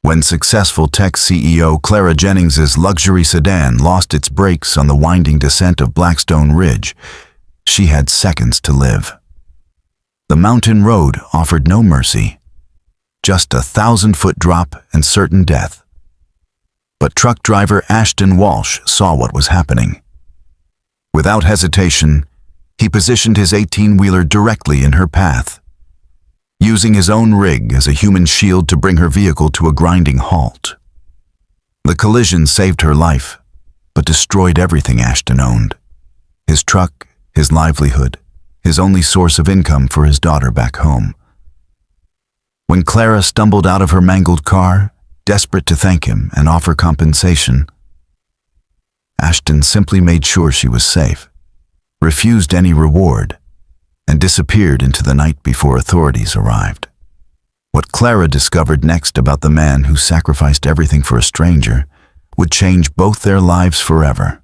When successful tech CEO Clara Jennings's luxury sedan lost its brakes on the winding descent of Blackstone Ridge, she had seconds to live. The mountain road offered no mercy, just a 1,000-foot drop and certain death. But truck driver Ashton Walsh saw what was happening. Without hesitation, he positioned his 18-wheeler directly in her path, using his own rig as a human shield to bring her vehicle to a grinding halt. The collision saved her life, but destroyed everything Ashton owned: his truck, his livelihood, his only source of income for his daughter back home. When Clara stumbled out of her mangled car, desperate to thank him and offer compensation, Ashton simply made sure she was safe, refused any reward, and disappeared into the night before authorities arrived. What Clara discovered next about the man who sacrificed everything for a stranger would change both their lives forever,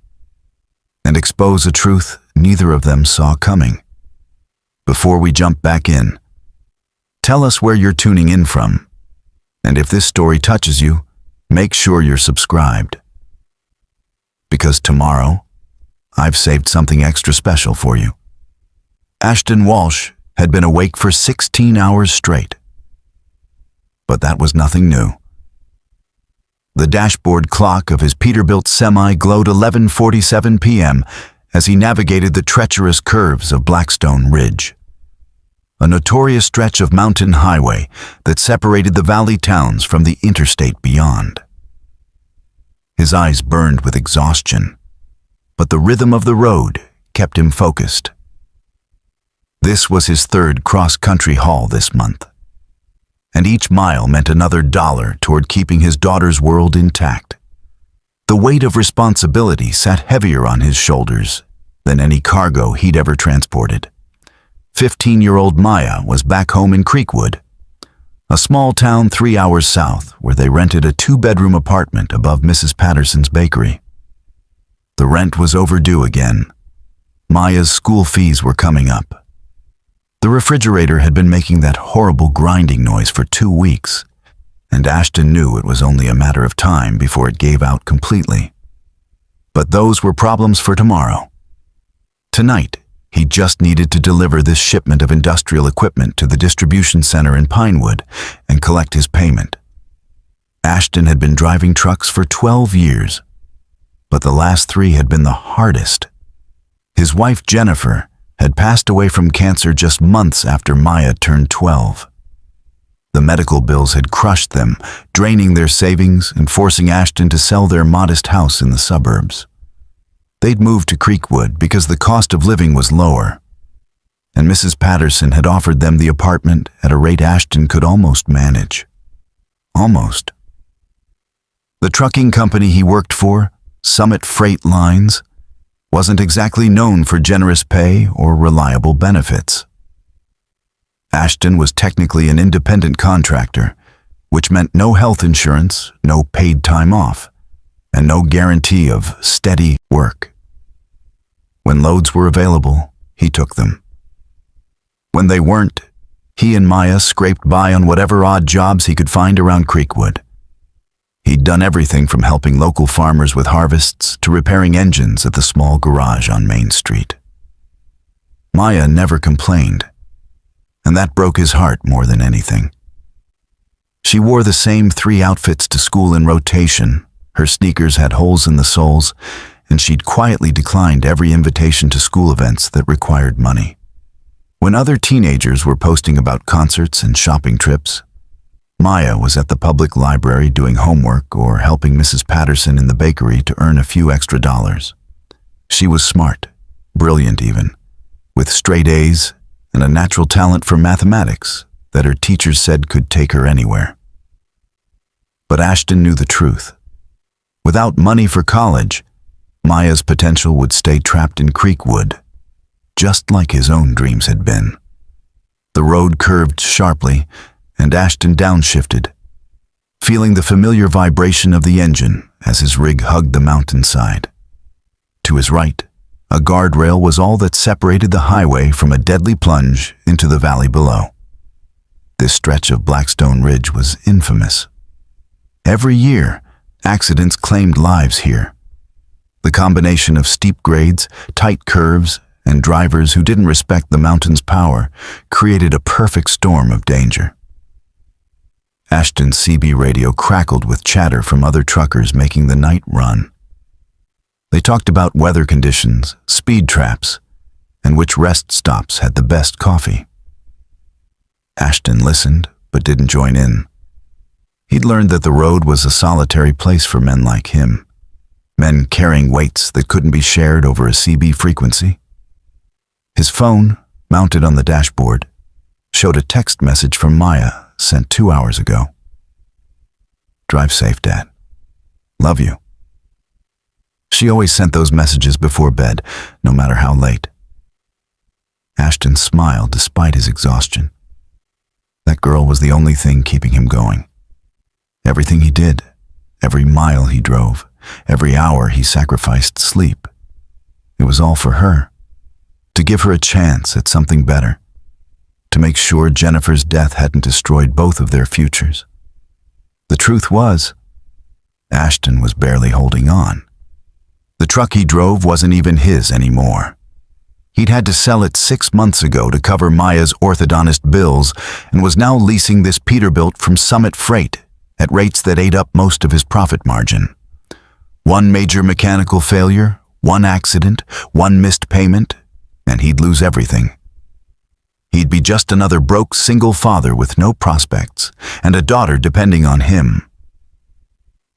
and expose a truth neither of them saw coming. Before we jump back in, tell us where you're tuning in from, and if this story touches you, make sure you're subscribed. Because tomorrow, I've saved something extra special for you. Ashton Walsh had been awake for 16 hours straight. But that was nothing new. The dashboard clock of his Peterbilt semi glowed 11:47 p.m. as he navigated the treacherous curves of Blackstone Ridge, a notorious stretch of mountain highway that separated the valley towns from the interstate beyond. His eyes burned with exhaustion, but the rhythm of the road kept him focused. This was his third cross-country haul this month, and each mile meant another $1 toward keeping his daughter's world intact. The weight of responsibility sat heavier on his shoulders than any cargo he'd ever transported. 15-year-old Maya was back home in Creekwood, a small town 3 hours south where they rented a 2-bedroom apartment above Mrs. Patterson's bakery. The rent was overdue again. Maya's school fees were coming up. The refrigerator had been making that horrible grinding noise for 2 weeks, and Ashton knew it was only a matter of time before it gave out completely. But those were problems for tomorrow. Tonight, he just needed to deliver this shipment of industrial equipment to the distribution center in Pinewood and collect his payment. Ashton had been driving trucks for 12 years, but the last 3 had been the hardest. His wife, Jennifer, had passed away from cancer just months after Maya turned 12. The medical bills had crushed them, draining their savings and forcing Ashton to sell their modest house in the suburbs. They'd moved to Creekwood because the cost of living was lower, and Mrs. Patterson had offered them the apartment at a rate Ashton could almost manage. Almost. The trucking company he worked for, Summit Freight Lines, wasn't exactly known for generous pay or reliable benefits. Ashton was technically an independent contractor, which meant no health insurance, no paid time off, and no guarantee of steady work. When loads were available, he took them. When they weren't, he and Maya scraped by on whatever odd jobs he could find around Creekwood. He'd done everything from helping local farmers with harvests to repairing engines at the small garage on Main Street. Maya never complained, and that broke his heart more than anything. She wore the same 3 outfits to school in rotation. Her sneakers had holes in the soles, and she'd quietly declined every invitation to school events that required money. When other teenagers were posting about concerts and shopping trips, Maya was at the public library doing homework or helping Mrs. Patterson in the bakery to earn a few extra dollars. She was smart, brilliant even, with straight A's and a natural talent for mathematics that her teachers said could take her anywhere. But Ashton knew the truth. Without money for college, Maya's potential would stay trapped in Creekwood, just like his own dreams had been. The road curved sharply, and Ashton downshifted, feeling the familiar vibration of the engine as his rig hugged the mountainside. To his right, a guardrail was all that separated the highway from a deadly plunge into the valley below. This stretch of Blackstone Ridge was infamous. Every year, accidents claimed lives here. The combination of steep grades, tight curves, and drivers who didn't respect the mountain's power created a perfect storm of danger. Ashton's CB radio crackled with chatter from other truckers making the night run. They talked about weather conditions, speed traps, and which rest stops had the best coffee. Ashton listened, but didn't join in. He'd learned that the road was a solitary place for men like him, men carrying weights that couldn't be shared over a CB frequency. His phone, mounted on the dashboard, showed a text message from Maya sent 2 hours ago. "Drive safe, Dad. Love you." She always sent those messages before bed, no matter how late. Ashton smiled despite his exhaustion. That girl was the only thing keeping him going. Everything he did, every mile he drove, every hour he sacrificed sleep, it was all for her. To give her a chance at something better. To make sure Jennifer's death hadn't destroyed both of their futures. The truth was, Ashton was barely holding on. The truck he drove wasn't even his anymore. He'd had to sell it 6 months ago to cover Maya's orthodontist bills and was now leasing this Peterbilt from Summit Freight at rates that ate up most of his profit margin. One major mechanical failure, one accident, one missed payment, and he'd lose everything. He'd be just another broke single father with no prospects and a daughter depending on him.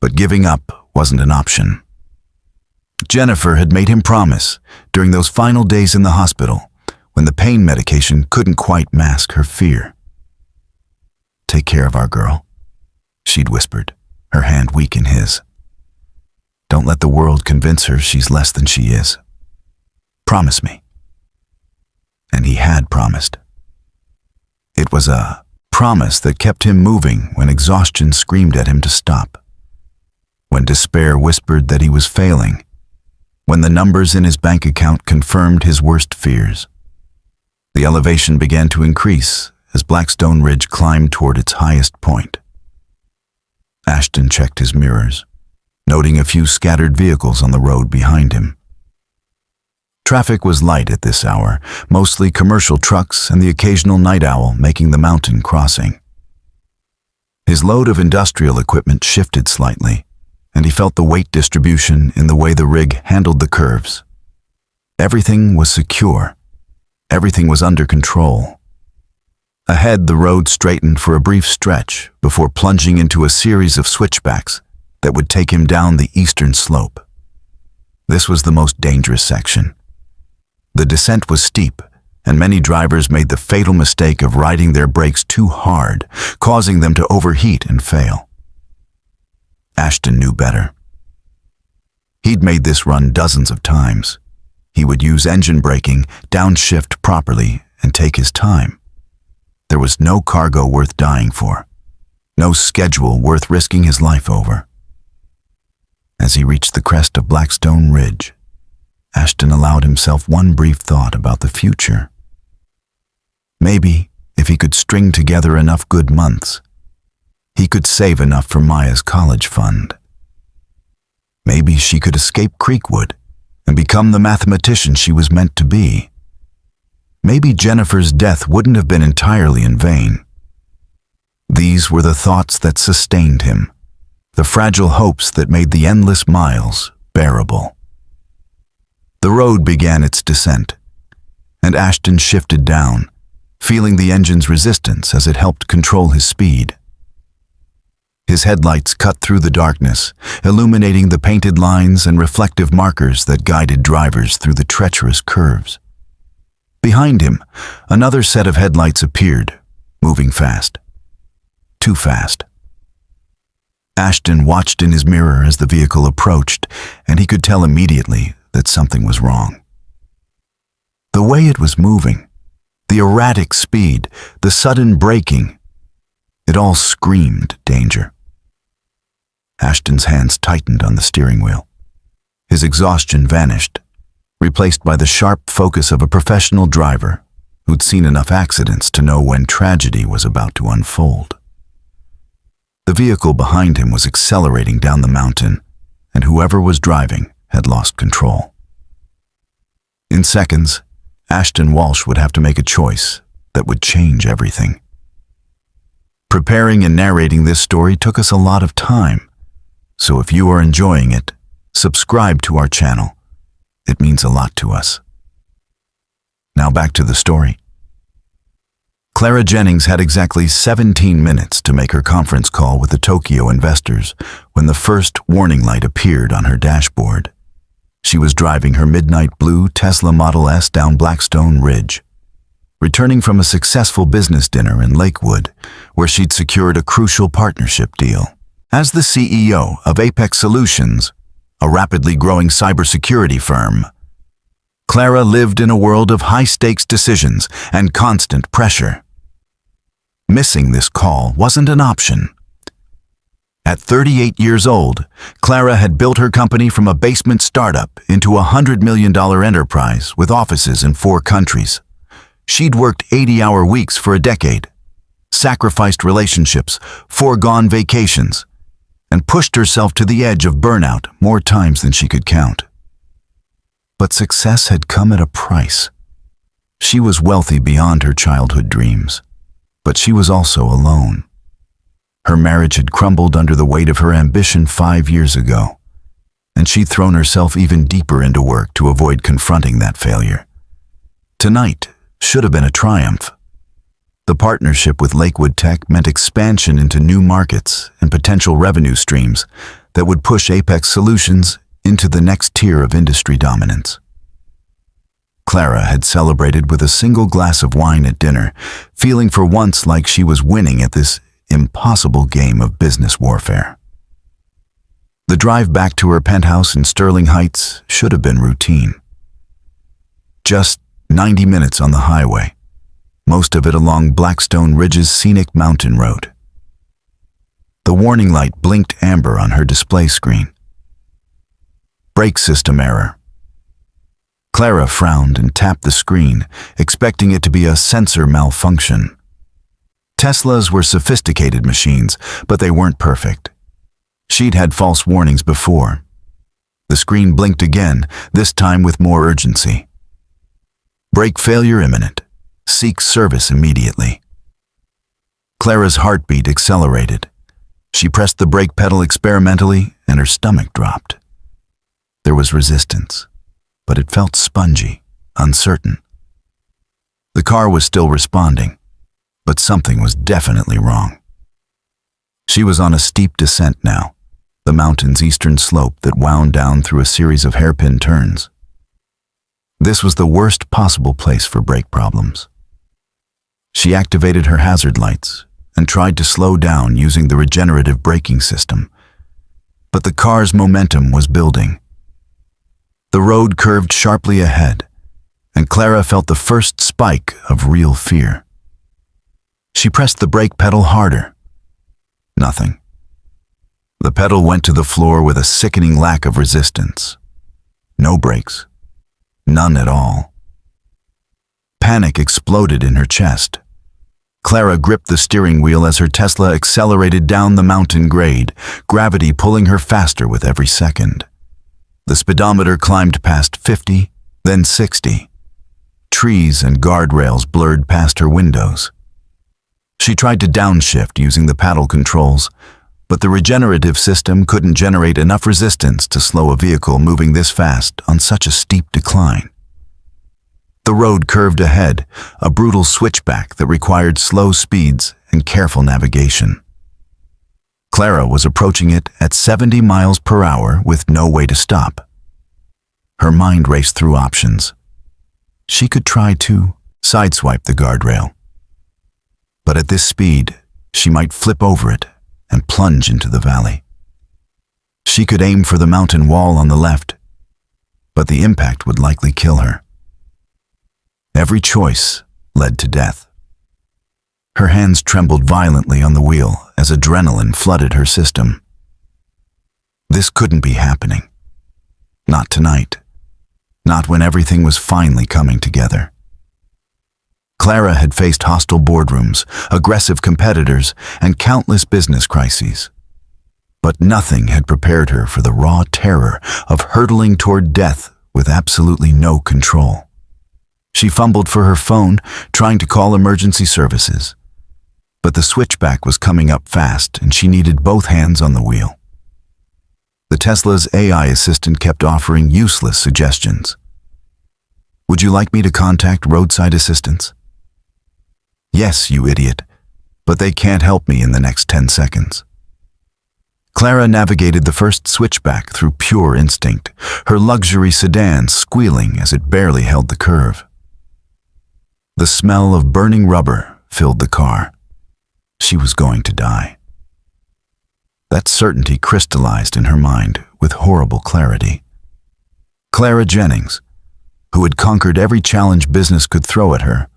But giving up wasn't an option. Jennifer had made him promise during those final days in the hospital when the pain medication couldn't quite mask her fear. "Take care of our girl," she'd whispered, her hand weak in his. "Don't let the world convince her she's less than she is. Promise me." And he had promised. It was a promise that kept him moving when exhaustion screamed at him to stop, when despair whispered that he was failing, when the numbers in his bank account confirmed his worst fears. The elevation began to increase as Blackstone Ridge climbed toward its highest point. Ashton checked his mirrors, noting a few scattered vehicles on the road behind him. Traffic was light at this hour, mostly commercial trucks and the occasional night owl making the mountain crossing. His load of industrial equipment shifted slightly, and he felt the weight distribution in the way the rig handled the curves. Everything was secure. Everything was under control. Ahead, the road straightened for a brief stretch before plunging into a series of switchbacks that would take him down the eastern slope. This was the most dangerous section. The descent was steep, and many drivers made the fatal mistake of riding their brakes too hard, causing them to overheat and fail. Ashton knew better. He'd made this run dozens of times. He would use engine braking, downshift properly, and take his time. There was no cargo worth dying for, no schedule worth risking his life over. As he reached the crest of Blackstone Ridge, Ashton allowed himself one brief thought about the future. Maybe, if he could string together enough good months, he could save enough for Maya's college fund. Maybe she could escape Creekwood and become the mathematician she was meant to be. Maybe Jennifer's death wouldn't have been entirely in vain. These were the thoughts that sustained him, the fragile hopes that made the endless miles bearable. The road began its descent, and Ashton shifted down, feeling the engine's resistance as it helped control his speed. His headlights cut through the darkness, illuminating the painted lines and reflective markers that guided drivers through the treacherous curves. Behind him, another set of headlights appeared, moving fast. Too fast. Ashton watched in his mirror as the vehicle approached, and he could tell immediately that something was wrong. The way it was moving, the erratic speed, the sudden braking, it all screamed danger. Ashton's hands tightened on the steering wheel. His exhaustion vanished, replaced by the sharp focus of a professional driver who'd seen enough accidents to know when tragedy was about to unfold. The vehicle behind him was accelerating down the mountain, and whoever was driving had lost control. In seconds, Ashton Walsh would have to make a choice that would change everything. Preparing and narrating this story took us a lot of time, so if you are enjoying it, subscribe to our channel. It means a lot to us. Now back to the story. Clara Jennings had exactly 17 minutes to make her conference call with the Tokyo investors when the first warning light appeared on her dashboard. She was driving her midnight blue Tesla Model S down Blackstone Ridge, returning from a successful business dinner in Lakewood, where she'd secured a crucial partnership deal. As the CEO of Apex Solutions, a rapidly growing cybersecurity firm, Clara lived in a world of high-stakes decisions and constant pressure. Missing this call wasn't an option. At 38 years old, Clara had built her company from a basement startup into a $100 million enterprise with offices in 4 countries. She'd worked 80-hour weeks for a decade, sacrificed relationships, foregone vacations, and pushed herself to the edge of burnout more times than she could count. But success had come at a price. She was wealthy beyond her childhood dreams, but she was also alone. Her marriage had crumbled under the weight of her ambition 5 years ago, and she'd thrown herself even deeper into work to avoid confronting that failure. Tonight should have been a triumph. The partnership with Lakewood Tech meant expansion into new markets and potential revenue streams that would push Apex Solutions into the next tier of industry dominance. Clara had celebrated with a single glass of wine at dinner, feeling for once like she was winning at this impossible game of business warfare. The drive back to her penthouse in Sterling Heights should have been routine. Just 90 minutes on the highway, most of it along Blackstone Ridge's scenic mountain road. The warning light blinked amber on her display screen. Brake system error. Clara frowned and tapped the screen, expecting it to be a sensor malfunction. Teslas were sophisticated machines, but they weren't perfect. She'd had false warnings before. The screen blinked again, this time with more urgency. Brake failure imminent. Seek service immediately. Clara's heartbeat accelerated. She pressed the brake pedal experimentally, and her stomach dropped. There was resistance, but it felt spongy, uncertain. The car was still responding, but something was definitely wrong. She was on a steep descent now, the mountain's eastern slope that wound down through a series of hairpin turns. This was the worst possible place for brake problems. She activated her hazard lights and tried to slow down using the regenerative braking system, but the car's momentum was building. The road curved sharply ahead, and Clara felt the first spike of real fear. She pressed the brake pedal harder. Nothing. The pedal went to the floor with a sickening lack of resistance. No brakes. None at all. Panic exploded in her chest. Clara gripped the steering wheel as her Tesla accelerated down the mountain grade, gravity pulling her faster with every second. The speedometer climbed past 50, then 60. Trees and guardrails blurred past her windows. She tried to downshift using the paddle controls, but the regenerative system couldn't generate enough resistance to slow a vehicle moving this fast on such a steep decline. The road curved ahead, a brutal switchback that required slow speeds and careful navigation. Clara was approaching it at 70 miles per hour with no way to stop. Her mind raced through options. She could try to sideswipe the guardrail. But at this speed, she might flip over it and plunge into the valley. She could aim for the mountain wall on the left, but the impact would likely kill her. Every choice led to death. Her hands trembled violently on the wheel as adrenaline flooded her system. This couldn't be happening. Not tonight. Not when everything was finally coming together. Clara had faced hostile boardrooms, aggressive competitors, and countless business crises. But nothing had prepared her for the raw terror of hurtling toward death with absolutely no control. She fumbled for her phone, trying to call emergency services. But the switchback was coming up fast, and she needed both hands on the wheel. The Tesla's AI assistant kept offering useless suggestions. "Would you like me to contact roadside assistance?" "Yes, you idiot, but they can't help me in the next 10 seconds. Clara navigated the first switchback through pure instinct, her luxury sedan squealing as it barely held the curve. The smell of burning rubber filled the car. She was going to die. That certainty crystallized in her mind with horrible clarity. Clara Jennings, who had conquered every challenge business could throw at her,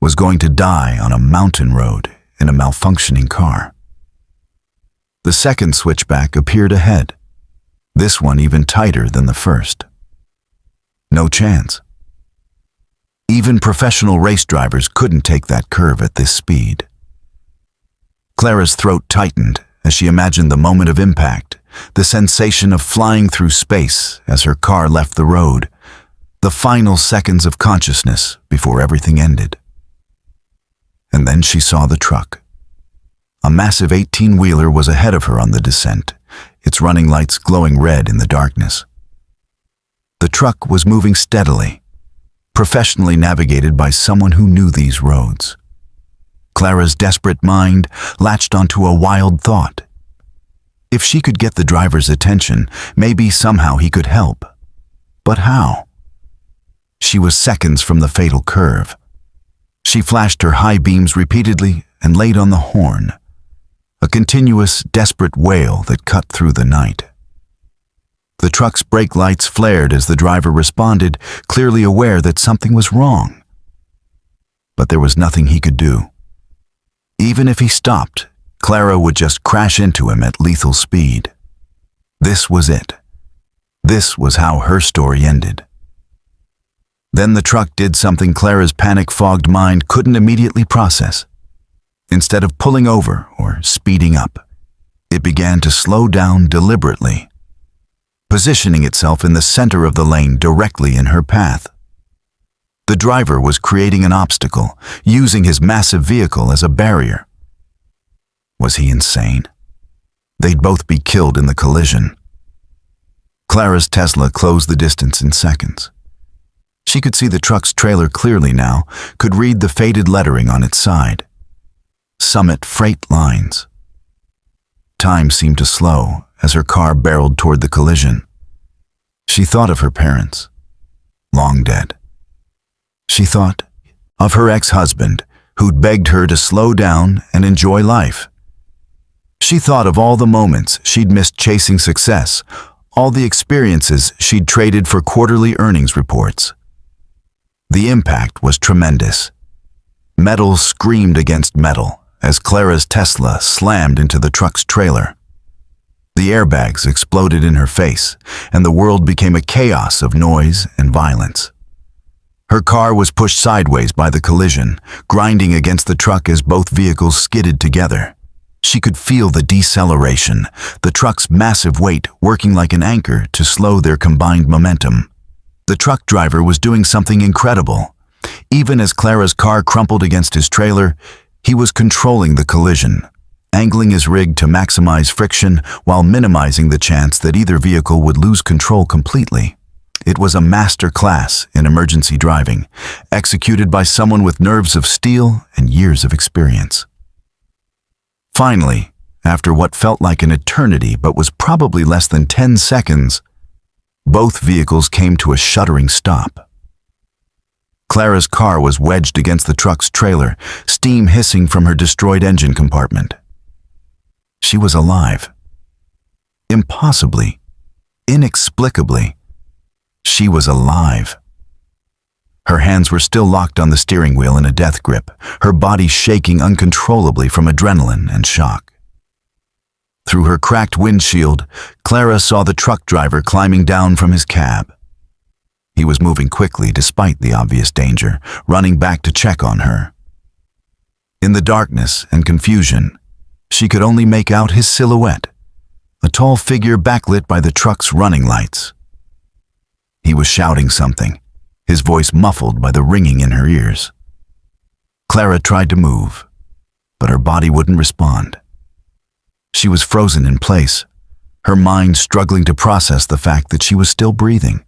was going to die on a mountain road in a malfunctioning car. The second switchback appeared ahead, this one even tighter than the first. No chance. Even professional race drivers couldn't take that curve at this speed. Clara's throat tightened as she imagined the moment of impact, the sensation of flying through space as her car left the road, the final seconds of consciousness before everything ended. And then she saw the truck. A massive 18-wheeler was ahead of her on the descent, its running lights glowing red in the darkness. The truck was moving steadily, professionally navigated by someone who knew these roads. Clara's desperate mind latched onto a wild thought. If she could get the driver's attention, maybe somehow he could help. But how? She was seconds from the fatal curve. She flashed her high beams repeatedly and laid on the horn, a continuous, desperate wail that cut through the night. The truck's brake lights flared as the driver responded, clearly aware that something was wrong. But there was nothing he could do. Even if he stopped, Clara would just crash into him at lethal speed. This was it. This was how her story ended. Then the truck did something Clara's panic-fogged mind couldn't immediately process. Instead of pulling over or speeding up, it began to slow down deliberately, positioning itself in the center of the lane directly in her path. The driver was creating an obstacle, using his massive vehicle as a barrier. Was he insane? They'd both be killed in the collision. Clara's Tesla closed the distance in seconds. She could see the truck's trailer clearly now, could read the faded lettering on its side. Summit Freight Lines. Time seemed to slow as her car barreled toward the collision. She thought of her parents, long dead. She thought of her ex-husband, who'd begged her to slow down and enjoy life. She thought of all the moments she'd missed chasing success, all the experiences she'd traded for quarterly earnings reports. The impact was tremendous. Metal screamed against metal as Clara's Tesla slammed into the truck's trailer. The airbags exploded in her face, and the world became a chaos of noise and violence. Her car was pushed sideways by the collision, grinding against the truck as both vehicles skidded together. She could feel the deceleration, the truck's massive weight working like an anchor to slow their combined momentum. The truck driver was doing something incredible. Even as Clara's car crumpled against his trailer, he was controlling the collision, angling his rig to maximize friction while minimizing the chance that either vehicle would lose control completely. It was a master class in emergency driving, executed by someone with nerves of steel and years of experience. Finally, after what felt like an eternity but was probably less than 10 seconds, both vehicles came to a shuddering stop. Clara's car was wedged against the truck's trailer, steam hissing from her destroyed engine compartment. She was alive. Impossibly, inexplicably, she was alive. Her hands were still locked on the steering wheel in a death grip, her body shaking uncontrollably from adrenaline and shock. Through her cracked windshield, Clara saw the truck driver climbing down from his cab. He was moving quickly despite the obvious danger, running back to check on her. In the darkness and confusion, she could only make out his silhouette, a tall figure backlit by the truck's running lights. He was shouting something, his voice muffled by the ringing in her ears. Clara tried to move, but her body wouldn't respond. She was frozen in place, her mind struggling to process the fact that she was still breathing.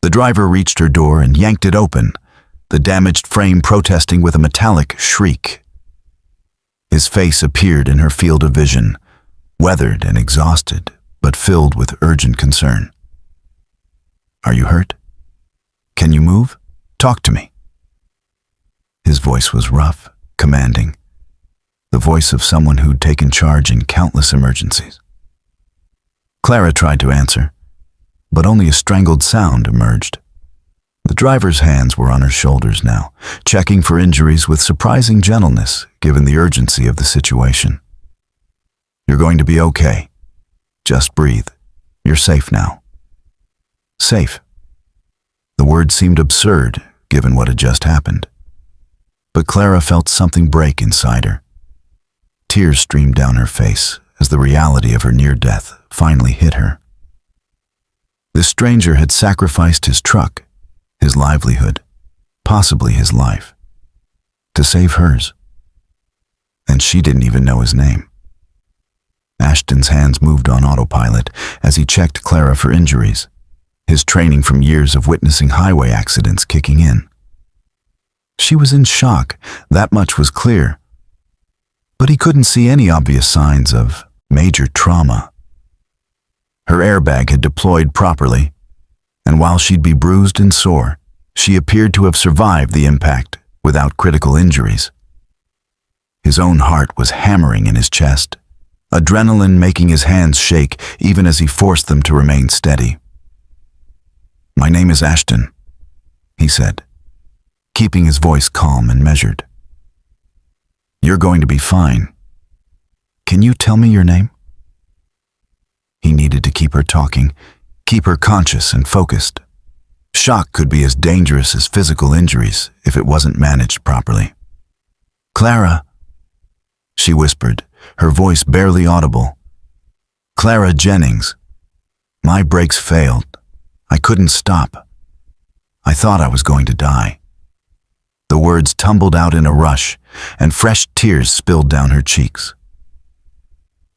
The driver reached her door and yanked it open, the damaged frame protesting with a metallic shriek. His face appeared in her field of vision, weathered and exhausted, but filled with urgent concern. "Are you hurt? Can you move? Talk to me." His voice was rough, commanding, the voice of someone who'd taken charge in countless emergencies. Clara tried to answer, but only a strangled sound emerged. The driver's hands were on her shoulders now, checking for injuries with surprising gentleness given the urgency of the situation. "You're going to be okay. Just breathe. You're safe now." Safe. The word seemed absurd given what had just happened. But Clara felt something break inside her. Tears streamed down her face as the reality of her near death finally hit her. This stranger had sacrificed his truck, his livelihood, possibly his life, to save hers. And she didn't even know his name. Ashton's hands moved on autopilot as he checked Clara for injuries, his training from years of witnessing highway accidents kicking in. She was in shock, that much was clear. But he couldn't see any obvious signs of major trauma. Her airbag had deployed properly, and while she'd be bruised and sore, she appeared to have survived the impact without critical injuries. His own heart was hammering in his chest, adrenaline making his hands shake even as he forced them to remain steady. "My name is Ashton," he said, keeping his voice calm and measured. "You're going to be fine. Can you tell me your name?" He needed to keep her talking, keep her conscious and focused. Shock could be as dangerous as physical injuries if it wasn't managed properly. "Clara," she whispered, her voice barely audible. "Clara Jennings. My brakes failed. I couldn't stop. I thought I was going to die." The words tumbled out in a rush, and fresh tears spilled down her cheeks.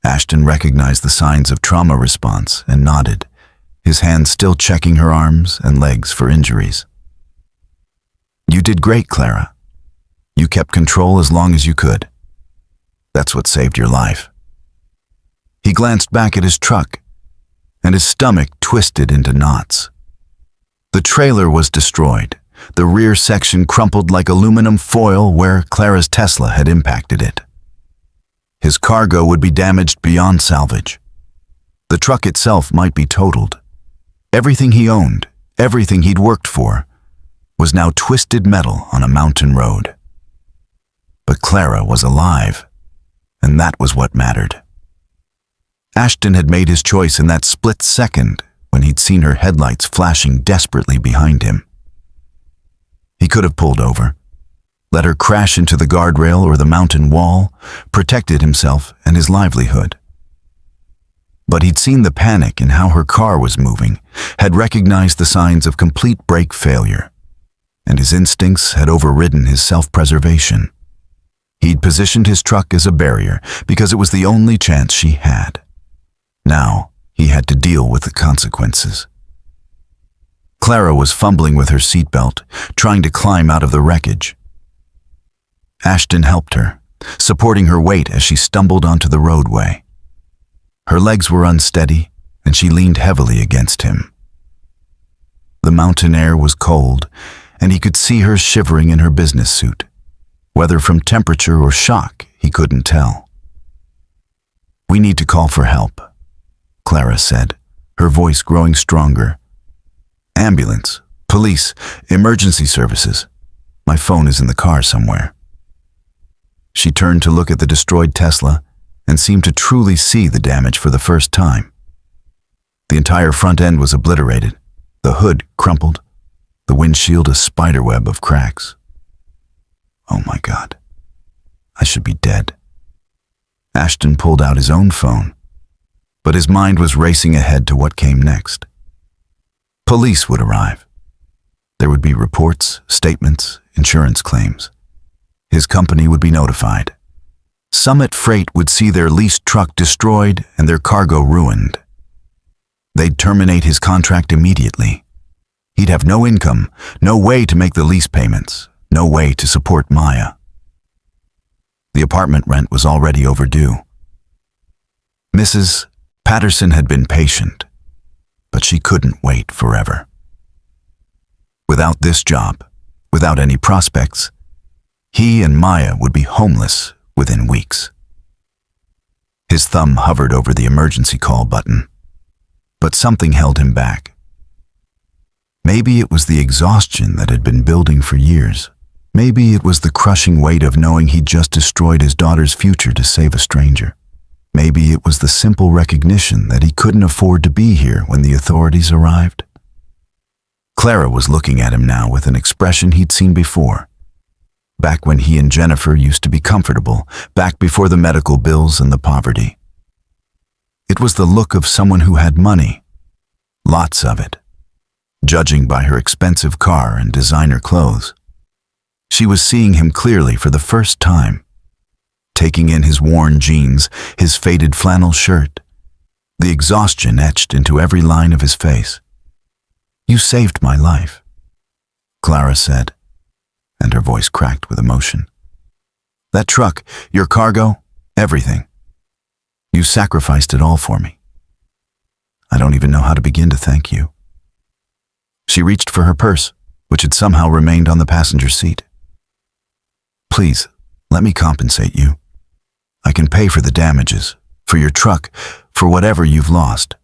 Ashton recognized the signs of trauma response and nodded, his hands still checking her arms and legs for injuries. "You did great, Clara. You kept control as long as you could. That's what saved your life." He glanced back at his truck, and his stomach twisted into knots. The trailer was destroyed, the rear section crumpled like aluminum foil where Clara's Tesla had impacted it. His cargo would be damaged beyond salvage. The truck itself might be totaled. Everything he owned, everything he'd worked for, was now twisted metal on a mountain road. But Clara was alive, and that was what mattered. Ashton had made his choice in that split second when he'd seen her headlights flashing desperately behind him. He could have pulled over, let her crash into the guardrail or the mountain wall, protected himself and his livelihood. But he'd seen the panic in how her car was moving, had recognized the signs of complete brake failure, and his instincts had overridden his self-preservation. He'd positioned his truck as a barrier because it was the only chance she had. Now he had to deal with the consequences. Clara was fumbling with her seatbelt, trying to climb out of the wreckage. Ashton helped her, supporting her weight as she stumbled onto the roadway. Her legs were unsteady, and she leaned heavily against him. The mountain air was cold, and he could see her shivering in her business suit. Whether from temperature or shock, he couldn't tell. "We need to call for help," Clara said, her voice growing stronger. "Ambulance, police, emergency services. My phone is in the car somewhere." She turned to look at the destroyed Tesla and seemed to truly see the damage for the first time. The entire front end was obliterated, The hood crumpled, the windshield a spiderweb of cracks. Oh my God, I should be dead. Ashton pulled out his own phone, but his mind was racing ahead to what came next. Police would arrive. There would be reports, statements, insurance claims. His company would be notified. Summit Freight would see their leased truck destroyed and their cargo ruined. They'd terminate his contract immediately. He'd have no income, no way to make the lease payments, no way to support Maya. The apartment rent was already overdue. Mrs. Patterson had been patient, but she couldn't wait forever. Without this job, without any prospects, he and Maya would be homeless within weeks. His thumb hovered over the emergency call button, but something held him back. Maybe it was the exhaustion that had been building for years. Maybe it was the crushing weight of knowing he'd just destroyed his daughter's future to save a stranger. Maybe it was the simple recognition that he couldn't afford to be here when the authorities arrived. Clara was looking at him now with an expression he'd seen before. Back when he and Jennifer used to be comfortable, back before the medical bills and the poverty. It was the look of someone who had money, lots of it, judging by her expensive car and designer clothes. She was seeing him clearly for the first time, taking in his worn jeans, his faded flannel shirt, the exhaustion etched into every line of his face. "You saved my life," Clara said, and her voice cracked with emotion. "That truck, your cargo, everything. You sacrificed it all for me. I don't even know how to begin to thank you." She reached for her purse, which had somehow remained on the passenger seat. "Please, let me compensate you. I can pay for the damages, for your truck, for whatever you've lost.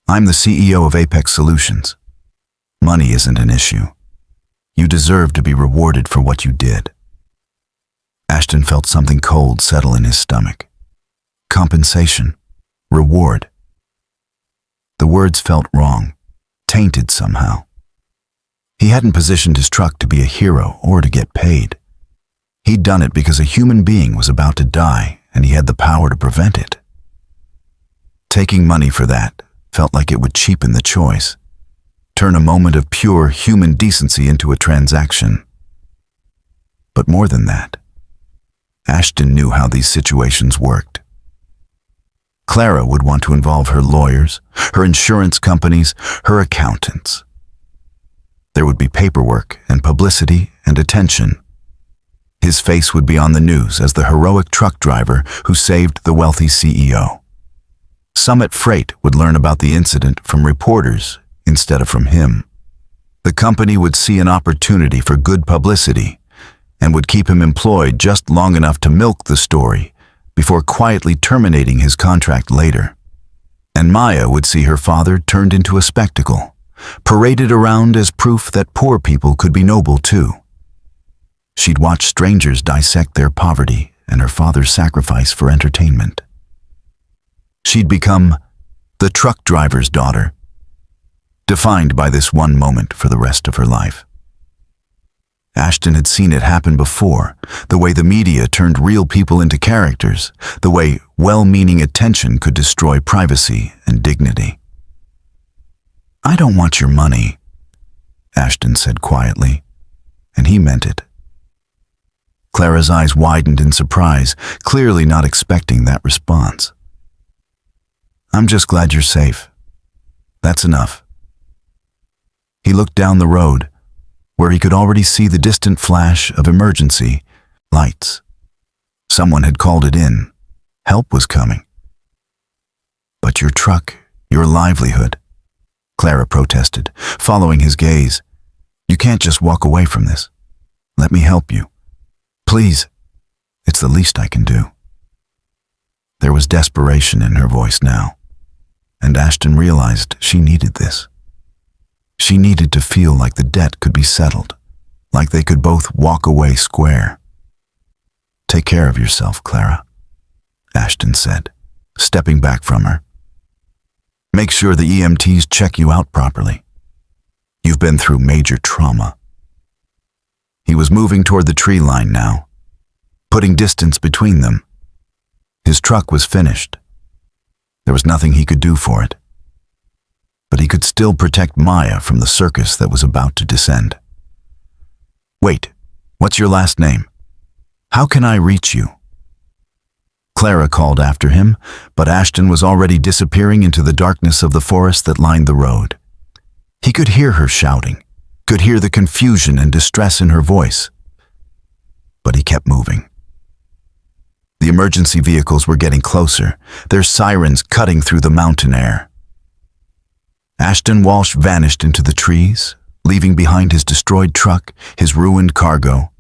I'm the CEO of Apex Solutions. Money isn't an issue. You deserve to be rewarded for what you did." Ashton felt something cold settle in his stomach. Compensation. Reward. The words felt wrong, tainted somehow. He hadn't positioned his truck to be a hero or to get paid. He'd done it because a human being was about to die and he had the power to prevent it. Taking money for that felt like it would cheapen the choice, turn a moment of pure human decency into a transaction. But more than that, Ashton knew how these situations worked. Clara would want to involve her lawyers, her insurance companies, her accountants. There would be paperwork and publicity and attention. His face would be on the news as the heroic truck driver who saved the wealthy CEO. Summit Freight would learn about the incident from reporters instead of from him. The company would see an opportunity for good publicity and would keep him employed just long enough to milk the story before quietly terminating his contract later. And Maya would see her father turned into a spectacle, paraded around as proof that poor people could be noble too. She'd watch strangers dissect their poverty and her father's sacrifice for entertainment. She'd become the truck driver's daughter, defined by this one moment for the rest of her life. Ashton had seen it happen before, the way the media turned real people into characters, the way well-meaning attention could destroy privacy and dignity. "I don't want your money," Ashton said quietly, and he meant it. Clara's eyes widened in surprise, clearly not expecting that response. "I'm just glad you're safe. That's enough." He looked down the road, where he could already see the distant flash of emergency lights. Someone had called it in. Help was coming. "But your truck, your livelihood," Clara protested, following his gaze. "You can't just walk away from this. Let me help you. Please, it's the least I can do." There was desperation in her voice now, and Ashton realized she needed this. She needed to feel like the debt could be settled, like they could both walk away square. "Take care of yourself, Clara," Ashton said, stepping back from her. "Make sure the EMTs check you out properly. You've been through major trauma." He was moving toward the tree line now, putting distance between them. His truck was finished. There was nothing he could do for it. But he could still protect Maya from the circus that was about to descend. "Wait, what's your last name? How can I reach you?" Clara called after him, but Ashton was already disappearing into the darkness of the forest that lined the road. He could hear her shouting, could hear the confusion and distress in her voice. But he kept moving. The emergency vehicles were getting closer, their sirens cutting through the mountain air. Ashton Walsh vanished into the trees, leaving behind his destroyed truck, his ruined cargo,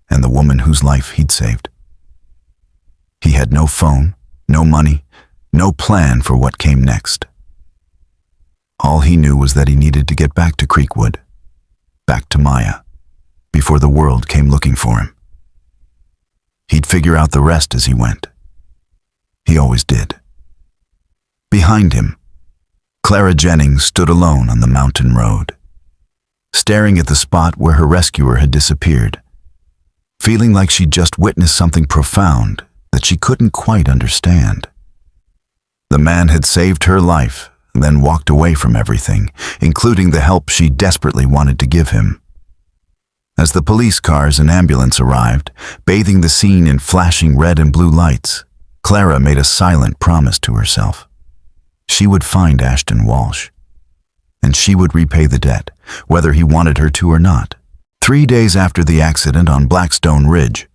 and the woman whose life he'd saved. He had no phone, no money, no plan for what came next. All he knew was that he needed to get back to Creekwood, back to Maya, before the world came looking for him. He'd figure out the rest as he went. He always did. Behind him, Clara Jennings stood alone on the mountain road, staring at the spot where her rescuer had disappeared, feeling like she'd just witnessed something profound that she couldn't quite understand. The man had saved her life, then walked away from everything, including the help she desperately wanted to give him. As the police cars and ambulance arrived, bathing the scene in flashing red and blue lights, Clara made a silent promise to herself. She would find Ashton Walsh, and she would repay the debt, whether he wanted her to or not. 3 days after the accident on Blackstone Ridge,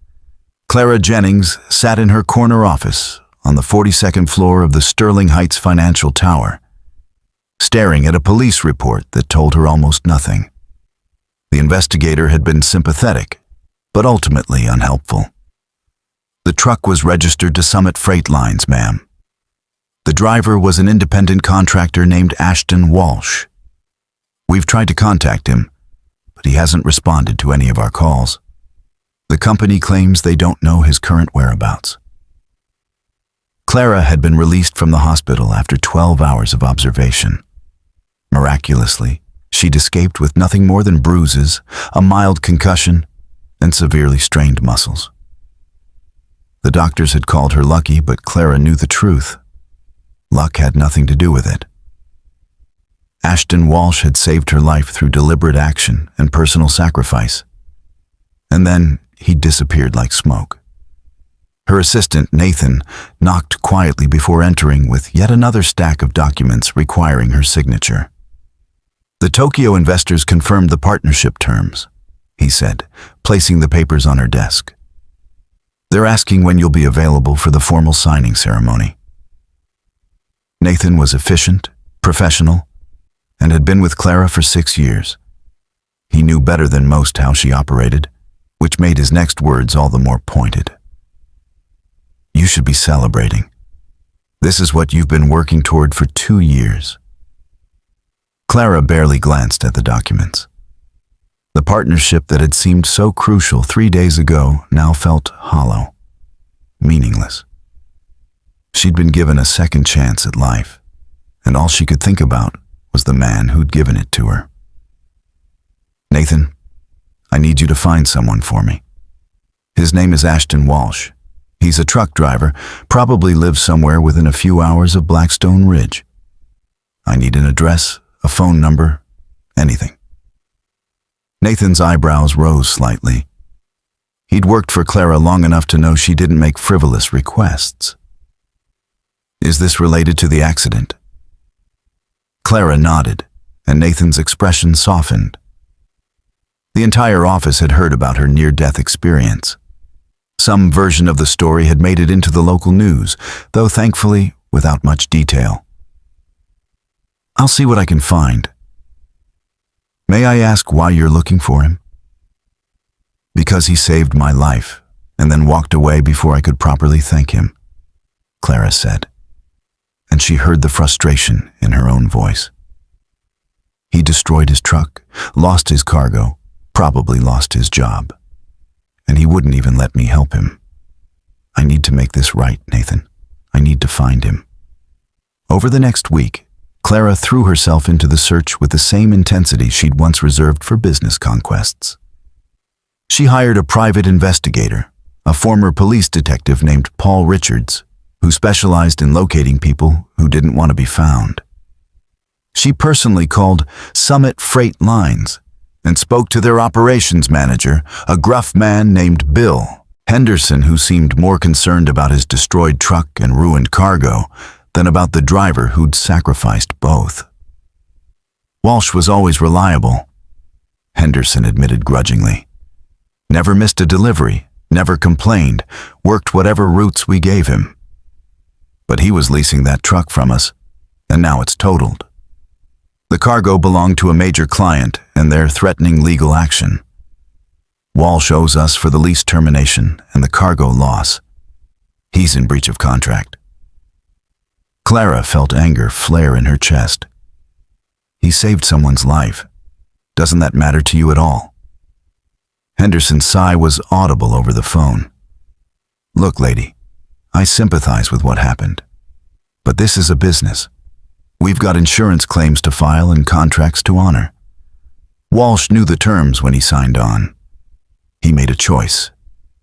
Clara Jennings sat in her corner office on the 42nd floor of the Sterling Heights Financial Tower, staring at a police report that told her almost nothing. The investigator had been sympathetic, but ultimately unhelpful. "The truck was registered to Summit Freight Lines, ma'am. The driver was an independent contractor named Ashton Walsh. We've tried to contact him, but he hasn't responded to any of our calls. The company claims they don't know his current whereabouts." Clara had been released from the hospital after 12 hours of observation. Miraculously, she'd escaped with nothing more than bruises, a mild concussion, and severely strained muscles. The doctors had called her lucky, but Clara knew the truth. Luck had nothing to do with it. Ashton Walsh had saved her life through deliberate action and personal sacrifice. And then he disappeared like smoke. Her assistant, Nathan, knocked quietly before entering with yet another stack of documents requiring her signature. "The Tokyo investors confirmed the partnership terms," he said, placing the papers on her desk. "They're asking when you'll be available for the formal signing ceremony." Nathan was efficient, professional, and had been with Clara for 6 years. He knew better than most how she operated, which made his next words all the more pointed. "You should be celebrating. This is what you've been working toward for 2 years." Clara barely glanced at the documents. The partnership that had seemed so crucial 3 days ago now felt hollow, meaningless. She'd been given a second chance at life, and all she could think about was the man who'd given it to her. "Nathan, I need you to find someone for me. His name is Ashton Walsh. He's a truck driver, probably lives somewhere within a few hours of Blackstone Ridge. I need an address, a phone number, anything." Nathan's eyebrows rose slightly. He'd worked for Clara long enough to know she didn't make frivolous requests. "Is this related to the accident?" Clara nodded, and Nathan's expression softened. The entire office had heard about her near-death experience. Some version of the story had made it into the local news, though thankfully without much detail. "I'll see what I can find. May I ask why you're looking for him?" "Because he saved my life, and then walked away before I could properly thank him," Clara said, and she heard the frustration in her own voice. "He destroyed his truck, lost his cargo, probably lost his job, and he wouldn't even let me help him. I need to make this right, Nathan. I need to find him." Over the next week, Clara threw herself into the search with the same intensity she'd once reserved for business conquests. She hired a private investigator, a former police detective named Paul Richards, who specialized in locating people who didn't want to be found. She personally called Summit Freight Lines and spoke to their operations manager, a gruff man named Bill Henderson, who seemed more concerned about his destroyed truck and ruined cargo than about the driver who'd sacrificed both. Walsh was always reliable, Henderson admitted grudgingly. Never missed a delivery, never complained, worked whatever routes we gave him. But he was leasing that truck from us, and now it's totaled. The cargo belonged to a major client, and they're threatening legal action. Walsh owes us for the lease termination and the cargo loss. He's in breach of contract. Clara felt anger flare in her chest. He saved someone's life. Doesn't that matter to you at all? Henderson's sigh was audible over the phone. Look, lady, I sympathize with what happened. But this is a business. We've got insurance claims to file and contracts to honor. Walsh knew the terms when he signed on. He made a choice,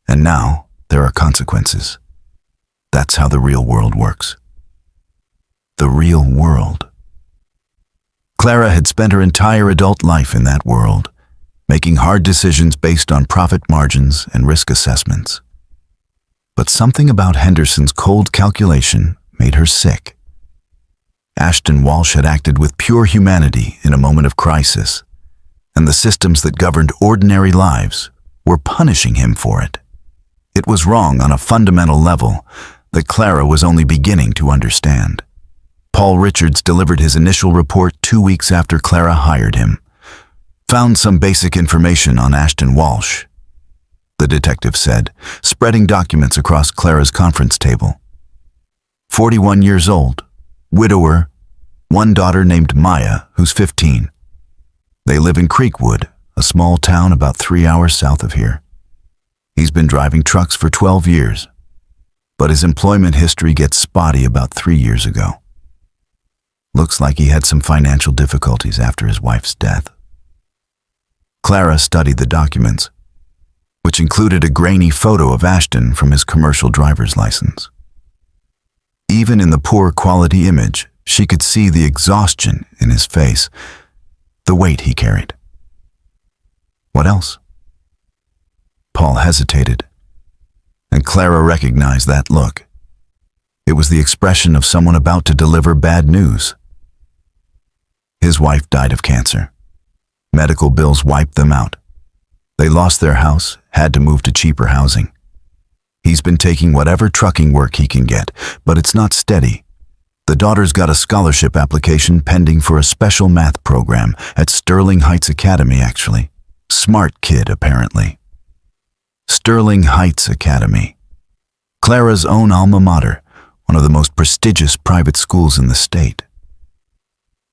and now there are consequences. That's how the real world works. The real world. Clara had spent her entire adult life in that world, making hard decisions based on profit margins and risk assessments. But something about Henderson's cold calculation made her sick. Ashton Walsh had acted with pure humanity in a moment of crisis, and the systems that governed ordinary lives were punishing him for it. It was wrong on a fundamental level that Clara was only beginning to understand. Paul Richards delivered his initial report 2 weeks after Clara hired him. Found some basic information on Ashton Walsh, the detective said, spreading documents across Clara's conference table. 41 years old, widower, one daughter named Maya, who's 15. They live in Creekwood, a small town about 3 hours south of here. He's been driving trucks for 12 years, but his employment history gets spotty about 3 years ago. Looks like he had some financial difficulties after his wife's death. Clara studied the documents, which included a grainy photo of Ashton from his commercial driver's license. Even in the poor quality image, she could see the exhaustion in his face, the weight he carried. What else? Paul hesitated, and Clara recognized that look. It was the expression of someone about to deliver bad news. His wife died of cancer. Medical bills wiped them out. They lost their house, had to move to cheaper housing. He's been taking whatever trucking work he can get, but it's not steady. The daughter's got a scholarship application pending for a special math program at Sterling Heights Academy, actually. Smart kid, apparently. Sterling Heights Academy. Clara's own alma mater, one of the most prestigious private schools in the state.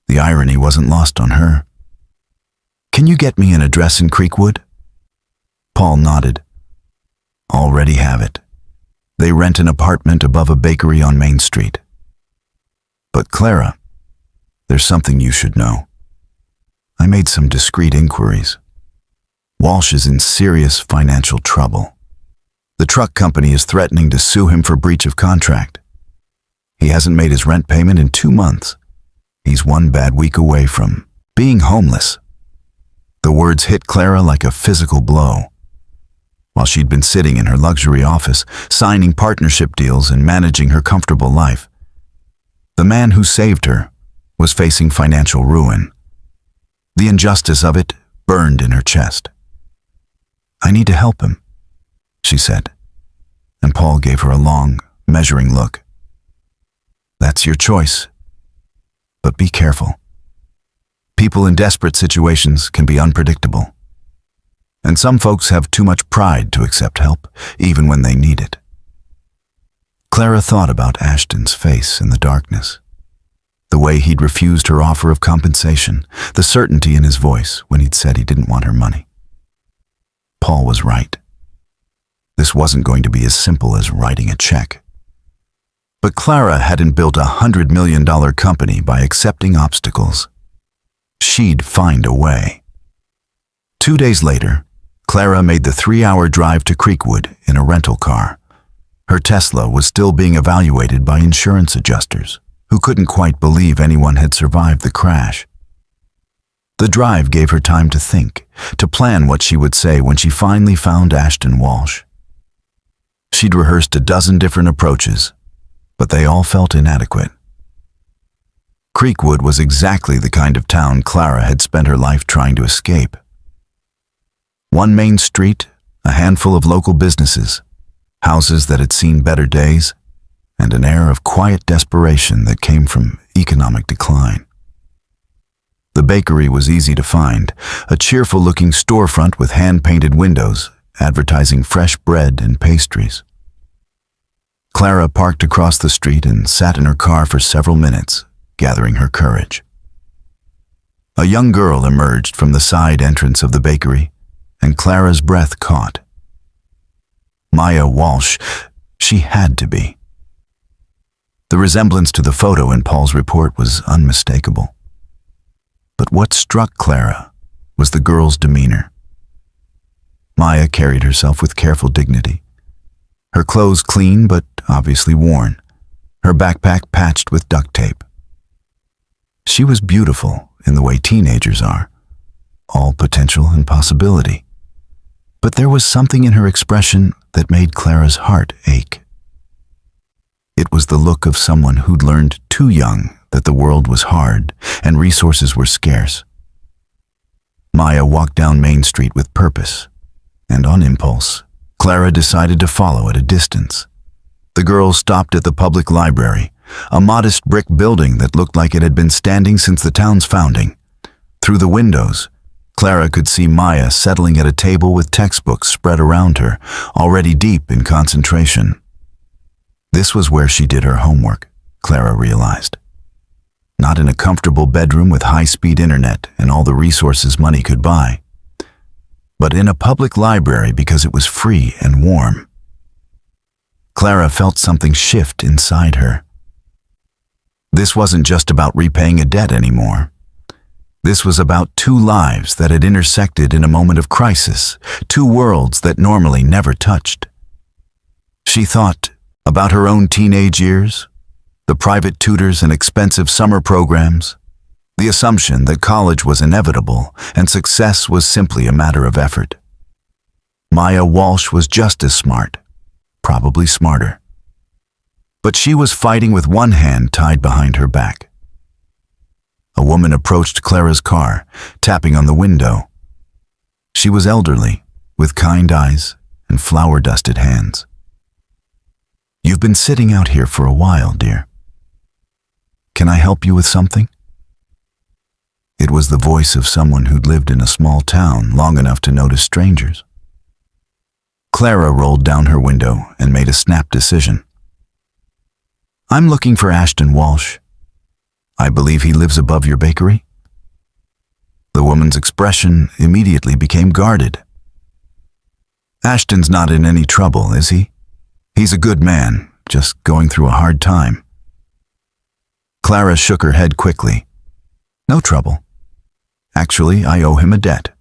The irony wasn't lost on her. Can you get me an address in Creekwood? Paul nodded. Already have it. They rent an apartment above a bakery on Main Street. But Clara, there's something you should know. I made some discreet inquiries. Walsh is in serious financial trouble. The truck company is threatening to sue him for breach of contract. He hasn't made his rent payment in 2 months. He's one bad week away from being homeless. The words hit Clara like a physical blow. While she'd been sitting in her luxury office, signing partnership deals and managing her comfortable life, the man who saved her was facing financial ruin. The injustice of it burned in her chest. I need to help him, she said, and Paul gave her a long, measuring look. That's your choice, but be careful. People in desperate situations can be unpredictable, and some folks have too much pride to accept help, even when they need it. Clara thought about Ashton's face in the darkness, the way he'd refused her offer of compensation, the certainty in his voice when he'd said he didn't want her money. Paul was right. This wasn't going to be as simple as writing a check. But Clara hadn't built $100 million company by accepting obstacles. She'd find a way. 2 days later, Clara made the 3-hour drive to Creekwood in a rental car. Her Tesla was still being evaluated by insurance adjusters, who couldn't quite believe anyone had survived the crash. The drive gave her time to think, to plan what she would say when she finally found Ashton Walsh. She'd rehearsed a dozen different approaches, but they all felt inadequate. Creekwood was exactly the kind of town Clara had spent her life trying to escape. One main street, a handful of local businesses, houses that had seen better days, and an air of quiet desperation that came from economic decline. The bakery was easy to find, a cheerful-looking storefront with hand-painted windows, advertising fresh bread and pastries. Clara parked across the street and sat in her car for several minutes, gathering her courage. A young girl emerged from the side entrance of the bakery, and Clara's breath caught. Maya Walsh, she had to be. The resemblance to the photo in Paul's report was unmistakable. But what struck Clara was the girl's demeanor. Maya carried herself with careful dignity. Her clothes clean but obviously worn, her backpack patched with duct tape. She was beautiful in the way teenagers are, all potential and possibility. But there was something in her expression that made Clara's heart ache. It was the look of someone who'd learned too young that the world was hard and resources were scarce. Maya walked down Main Street with purpose, and on impulse, Clara decided to follow at a distance. The girl stopped at the public library, a modest brick building that looked like it had been standing since the town's founding. Through the windows, Clara could see Maya settling at a table with textbooks spread around her, already deep in concentration. This was where she did her homework, Clara realized. Not in a comfortable bedroom with high-speed internet and all the resources money could buy, but in a public library because it was free and warm. Clara felt something shift inside her. This wasn't just about repaying a debt anymore. This was about two lives that had intersected in a moment of crisis, two worlds that normally never touched. She thought about her own teenage years, the private tutors and expensive summer programs, the assumption that college was inevitable and success was simply a matter of effort. Maya Walsh was just as smart, probably smarter. But she was fighting with one hand tied behind her back. A woman approached Clara's car, tapping on the window. She was elderly, with kind eyes and flour-dusted hands. "You've been sitting out here for a while, dear. Can I help you with something?" It was the voice of someone who'd lived in a small town long enough to notice strangers. Clara rolled down her window and made a snap decision. "I'm looking for Ashton Walsh. I believe he lives above your bakery." The woman's expression immediately became guarded. "Ashton's not in any trouble, is he? He's a good man, just going through a hard time." Clara shook her head quickly. "No trouble. Actually, I owe him a debt.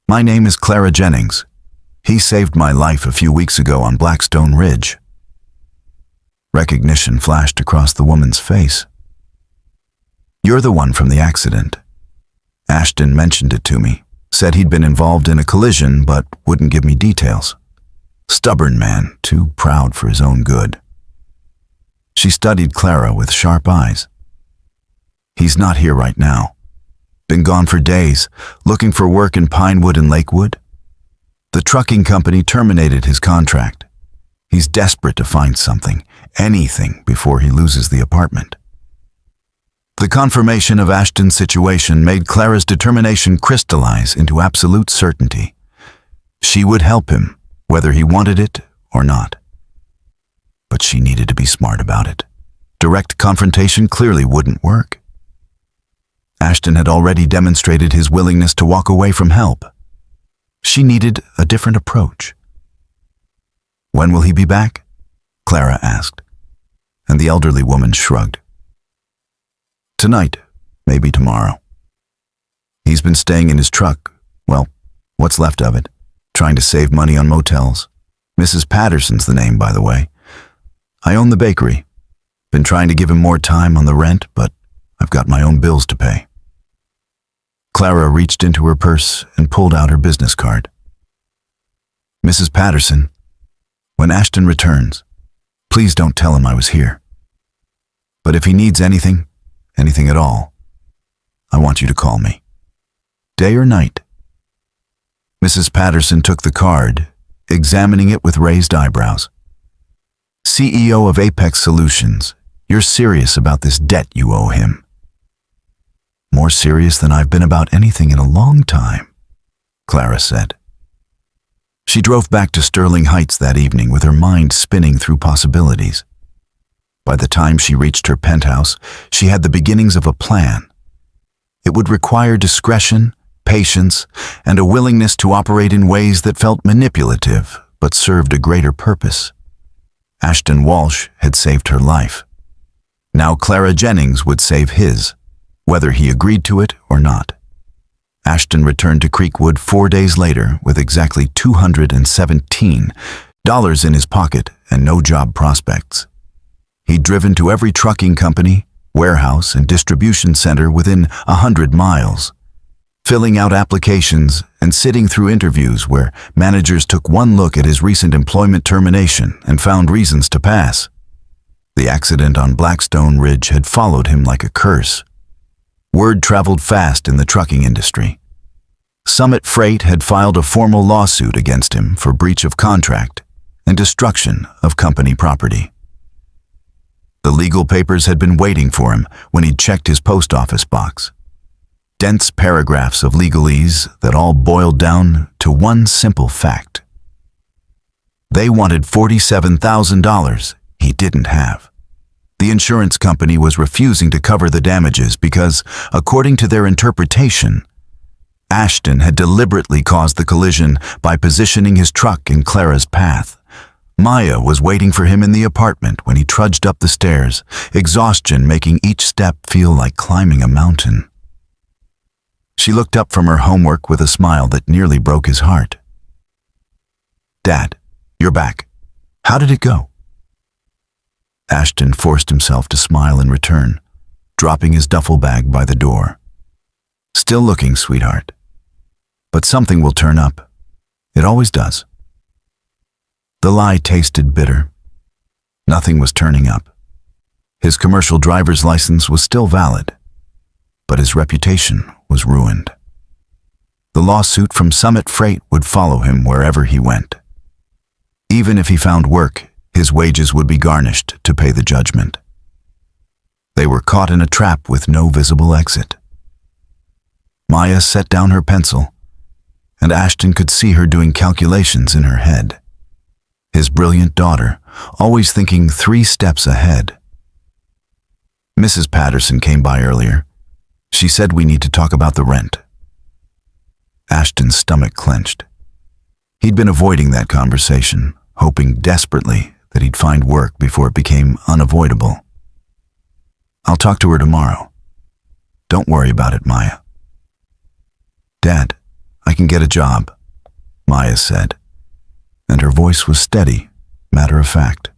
My name is Clara Jennings. He saved my life a few weeks ago on Blackstone Ridge." Recognition flashed across the woman's face. "You're the one from the accident. Ashton mentioned it to me, said he'd been involved in a collision but wouldn't give me details. Stubborn man, too proud for his own good." She studied Clara with sharp eyes. "He's not here right now. Been gone for days, looking for work in Pinewood and Lakewood. The trucking company terminated his contract. He's desperate to find something, anything, before he loses the apartment." The confirmation of Ashton's situation made Clara's determination crystallize into absolute certainty. She would help him, whether he wanted it or not. But she needed to be smart about it. Direct confrontation clearly wouldn't work. Ashton had already demonstrated his willingness to walk away from help. She needed a different approach. "When will he be back?" Clara asked. and the elderly woman shrugged. Tonight, maybe tomorrow. He's been staying in his truck, well, what's left of it, trying to save money on motels. Mrs. Patterson's the name, by the way. I own the bakery. Been trying to give him more time on the rent, but I've got my own bills to pay. Clara reached into her purse and pulled out her business card. Mrs. Patterson, when Ashton returns, please don't tell him I was here. But if he needs anything at all, I want you to call me. Day or night. Mrs. Patterson took the card, examining it with raised eyebrows. CEO of Apex Solutions, you're serious about this debt you owe him. More serious than I've been about anything in a long time, Clara said. She drove back to Sterling Heights that evening with her mind spinning through possibilities. By the time she reached her penthouse, she had the beginnings of a plan. It would require discretion, patience, and a willingness to operate in ways that felt manipulative but served a greater purpose. Ashton Walsh had saved her life. Now Clara Jennings would save his, whether he agreed to it or not. Ashton returned to Creekwood 4 days later with exactly $217 in his pocket and no job prospects. He'd driven to every trucking company, warehouse, and distribution center within 100 miles, filling out applications and sitting through interviews where managers took one look at his recent employment termination and found reasons to pass. The accident on Blackstone Ridge had followed him like a curse. Word traveled fast in the trucking industry. Summit Freight had filed a formal lawsuit against him for breach of contract and destruction of company property. The legal papers had been waiting for him when he'd checked his post office box. Dense paragraphs of legalese that all boiled down to one simple fact. They wanted $47,000 he didn't have. The insurance company was refusing to cover the damages because, according to their interpretation, Ashton had deliberately caused the collision by positioning his truck in Clara's path. Maya was waiting for him in the apartment when he trudged up the stairs, exhaustion making each step feel like climbing a mountain. She looked up from her homework with a smile that nearly broke his heart. Dad, you're back. How did it go? Ashton forced himself to smile in return, dropping his duffel bag by the door. Still looking, sweetheart. But something will turn up. It always does. The lie tasted bitter. Nothing was turning up. His commercial driver's license was still valid, but his reputation was ruined. The lawsuit from Summit Freight would follow him wherever he went. Even if he found work, his wages would be garnished to pay the judgment. They were caught in a trap with no visible exit. Maya set down her pencil, and Ashton could see her doing calculations in her head. His brilliant daughter, always thinking 3 steps ahead. Mrs. Patterson came by earlier. She said we need to talk about the rent. Ashton's stomach clenched. He'd been avoiding that conversation, hoping desperately that he'd find work before it became unavoidable. I'll talk to her tomorrow. Don't worry about it, Maya. Dad, I can get a job, Maya said, and her voice was steady, matter of fact.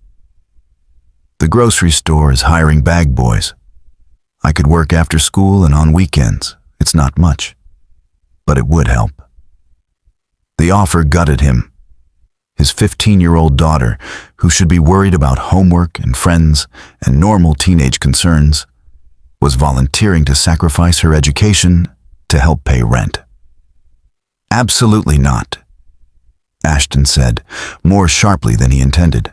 The grocery store is hiring bag boys. I could work after school and on weekends. It's not much, but it would help. The offer gutted him. His 15-year-old daughter, who should be worried about homework and friends and normal teenage concerns, was volunteering to sacrifice her education to help pay rent. Absolutely not, Ashton said, more sharply than he intended.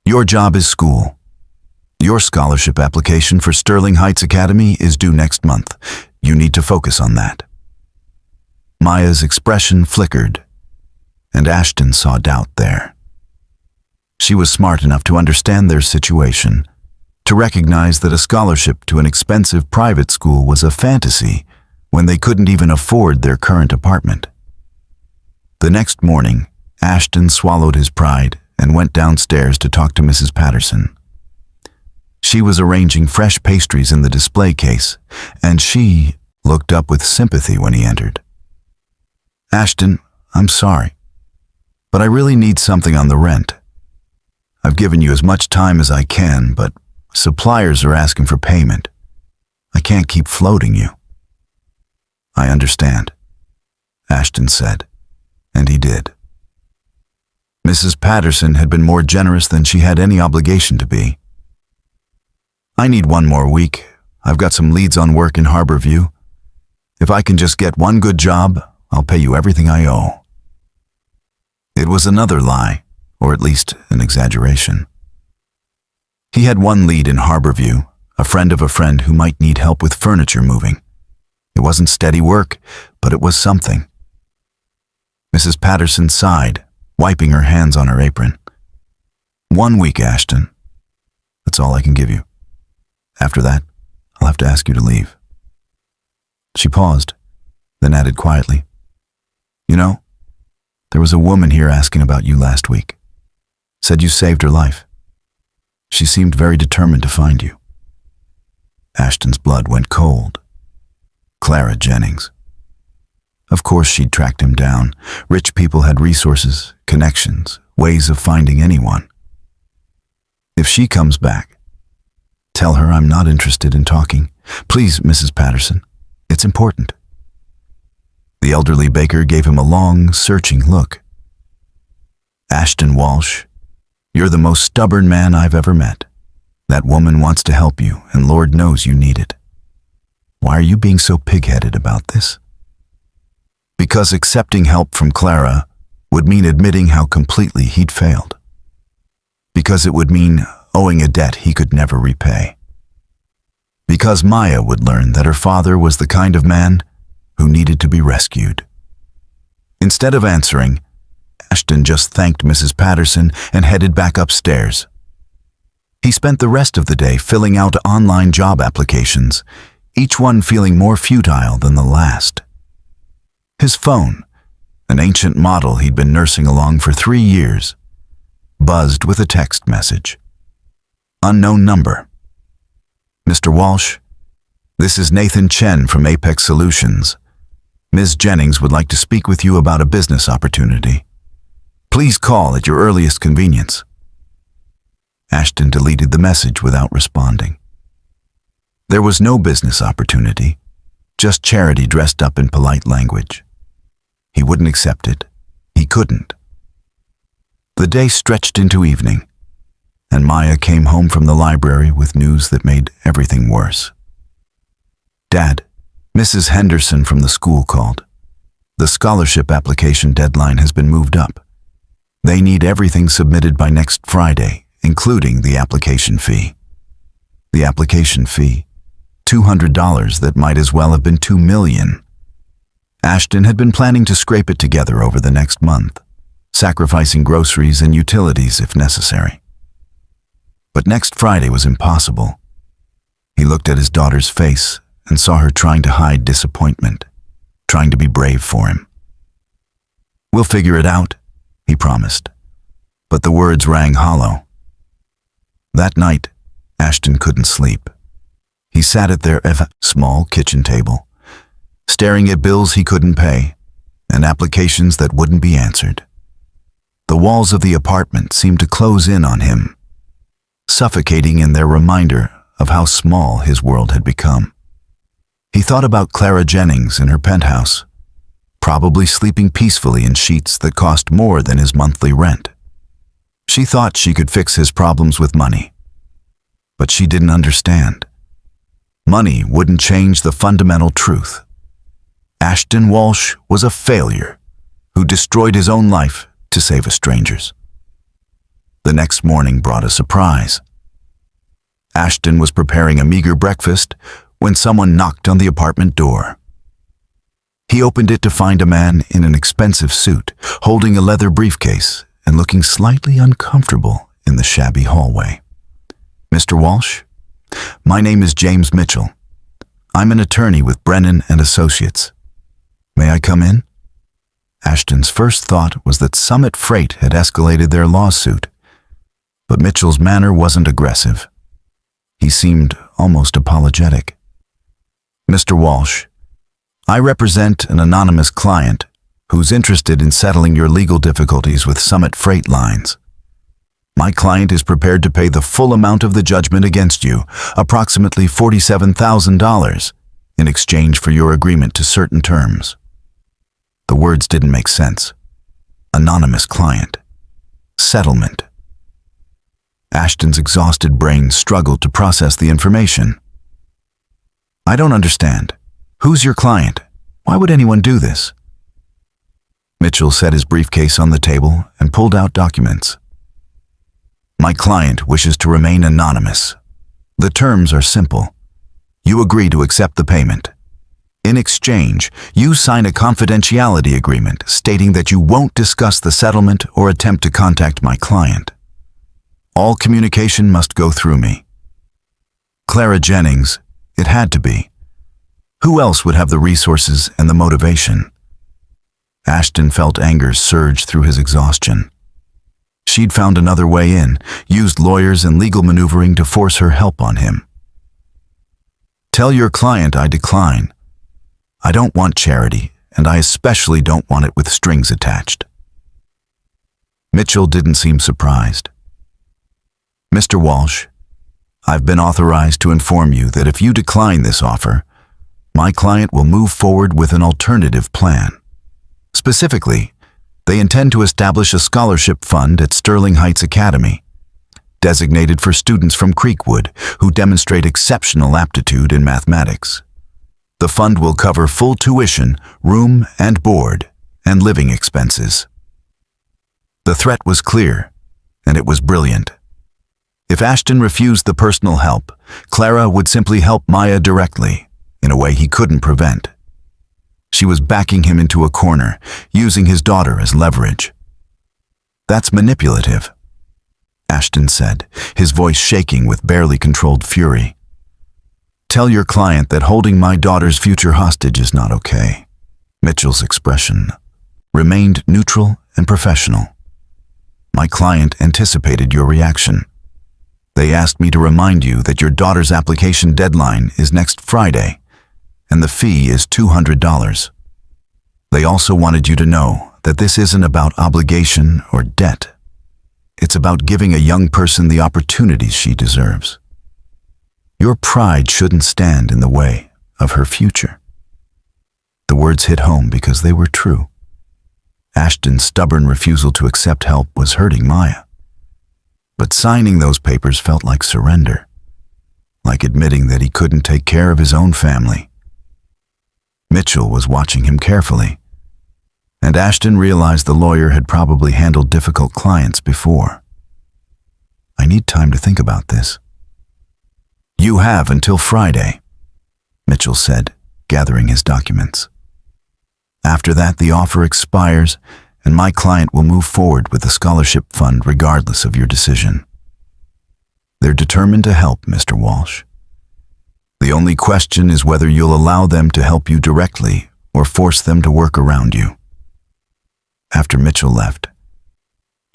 Your job is school. Your scholarship application for Sterling Heights Academy is due next month. You need to focus on that. Maya's expression flickered, and Ashton saw doubt there. She was smart enough to understand their situation, to recognize that a scholarship to an expensive private school was a fantasy when they couldn't even afford their current apartment. The next morning, Ashton swallowed his pride and went downstairs to talk to Mrs. Patterson. She was arranging fresh pastries in the display case, and she looked up with sympathy when he entered. "Ashton, I'm sorry, but I really need something on the rent. I've given you as much time as I can, but suppliers are asking for payment. I can't keep floating you." "I understand," Ashton said, and he did. Mrs. Patterson had been more generous than she had any obligation to be. "I need one more week. I've got some leads on work in Harborview. If I can just get one good job, I'll pay you everything I owe." It was another lie, or at least an exaggeration. He had one lead in Harborview, a friend of a friend who might need help with furniture moving. It wasn't steady work, but it was something. Mrs. Patterson sighed, wiping her hands on her apron. "1 week, Ashton. That's all I can give you. After that, I'll have to ask you to leave." She paused, then added quietly, "You know, there was a woman here asking about you last week. Said you saved her life. She seemed very determined to find you." Ashton's blood went cold. Clara Jennings. Of course she'd tracked him down. Rich people had resources, connections, ways of finding anyone. "If she comes back, tell her I'm not interested in talking. Please, Mrs. Patterson. It's important." The elderly baker gave him a long, searching look. "Ashton Walsh, you're the most stubborn man I've ever met. That woman wants to help you, and Lord knows you need it. Why are you being so pig-headed about this?" Because accepting help from Clara would mean admitting how completely he'd failed. Because it would mean owing a debt he could never repay. Because Maya would learn that her father was the kind of man who needed to be rescued. Instead of answering, Ashton just thanked Mrs. Patterson and headed back upstairs. He spent the rest of the day filling out online job applications, each one feeling more futile than the last. His phone, an ancient model he'd been nursing along for 3 years, buzzed with a text message. Unknown number. "Mr. Walsh, this is Nathan Chen from Apex Solutions. Ms. Jennings would like to speak with you about a business opportunity. Please call at your earliest convenience." Ashton deleted the message without responding. There was no business opportunity, just charity dressed up in polite language. He wouldn't accept it. He couldn't. The day stretched into evening, and Maya came home from the library with news that made everything worse. "Dad, Mrs. Henderson from the school called. The scholarship application deadline has been moved up. They need everything submitted by next Friday, including the application fee." The application fee, $200 that might as well have been $2 million. Ashton had been planning to scrape it together over the next month, sacrificing groceries and utilities if necessary. But next Friday was impossible. He looked at his daughter's face and saw her trying to hide disappointment, trying to be brave for him. "We'll figure it out," he promised, but the words rang hollow. That night, Ashton couldn't sleep. He sat at their small kitchen table, staring at bills he couldn't pay and applications that wouldn't be answered. The walls of the apartment seemed to close in on him, suffocating in their reminder of how small his world had become. He thought about Clara Jennings in her penthouse, probably sleeping peacefully in sheets that cost more than his monthly rent. She thought she could fix his problems with money, but she didn't understand. Money wouldn't change the fundamental truth. Ashton Walsh was a failure who destroyed his own life to save a stranger's. The next morning brought a surprise. Ashton was preparing a meager breakfast when someone knocked on the apartment door. He opened it to find a man in an expensive suit, holding a leather briefcase and looking slightly uncomfortable in the shabby hallway. "Mr. Walsh, my name is James Mitchell. I'm an attorney with Brennan and Associates. May I come in?" Ashton's first thought was that Summit Freight had escalated their lawsuit, but Mitchell's manner wasn't aggressive. He seemed almost apologetic. "Mr. Walsh, I represent an anonymous client who's interested in settling your legal difficulties with Summit Freight Lines. My client is prepared to pay the full amount of the judgment against you, approximately $47,000, in exchange for your agreement to certain terms." The words didn't make sense. Anonymous client. Settlement. Ashton's exhausted brain struggled to process the information. "I don't understand. Who's your client? Why would anyone do this?" Mitchell set his briefcase on the table and pulled out documents. "My client wishes to remain anonymous. The terms are simple. You agree to accept the payment. In exchange, you sign a confidentiality agreement stating that you won't discuss the settlement or attempt to contact my client. All communication must go through me." Clara Jennings, it had to be. Who else would have the resources and the motivation? Ashton felt anger surge through his exhaustion. She'd found another way in, used lawyers and legal maneuvering to force her help on him. "Tell your client I decline. I don't want charity, and I especially don't want it with strings attached." Mitchell didn't seem surprised. "Mr. Walsh, I've been authorized to inform you that if you decline this offer, my client will move forward with an alternative plan. Specifically, they intend to establish a scholarship fund at Sterling Heights Academy, designated for students from Creekwood who demonstrate exceptional aptitude in mathematics. The fund will cover full tuition, room and board, and living expenses." The threat was clear, and it was brilliant. If Ashton refused the personal help, Clara would simply help Maya directly, in a way he couldn't prevent. She was backing him into a corner, using his daughter as leverage. "That's manipulative," Ashton said, his voice shaking with barely controlled fury. "Tell your client that holding my daughter's future hostage is not okay." Mitchell's expression remained neutral and professional. "My client anticipated your reaction. They asked me to remind you that your daughter's application deadline is next Friday, and the fee is $200. They also wanted you to know that this isn't about obligation or debt. It's about giving a young person the opportunities she deserves. Your pride shouldn't stand in the way of her future." The words hit home because they were true. Ashton's stubborn refusal to accept help was hurting Maya. But signing those papers felt like surrender, like admitting that he couldn't take care of his own family. Mitchell was watching him carefully, and Ashton realized the lawyer had probably handled difficult clients before. "I need time to think about this." "You have until Friday," Mitchell said, gathering his documents. "After that, the offer expires, and my client will move forward with the scholarship fund regardless of your decision. They're determined to help, Mr. Walsh. The only question is whether you'll allow them to help you directly or force them to work around you." After Mitchell left,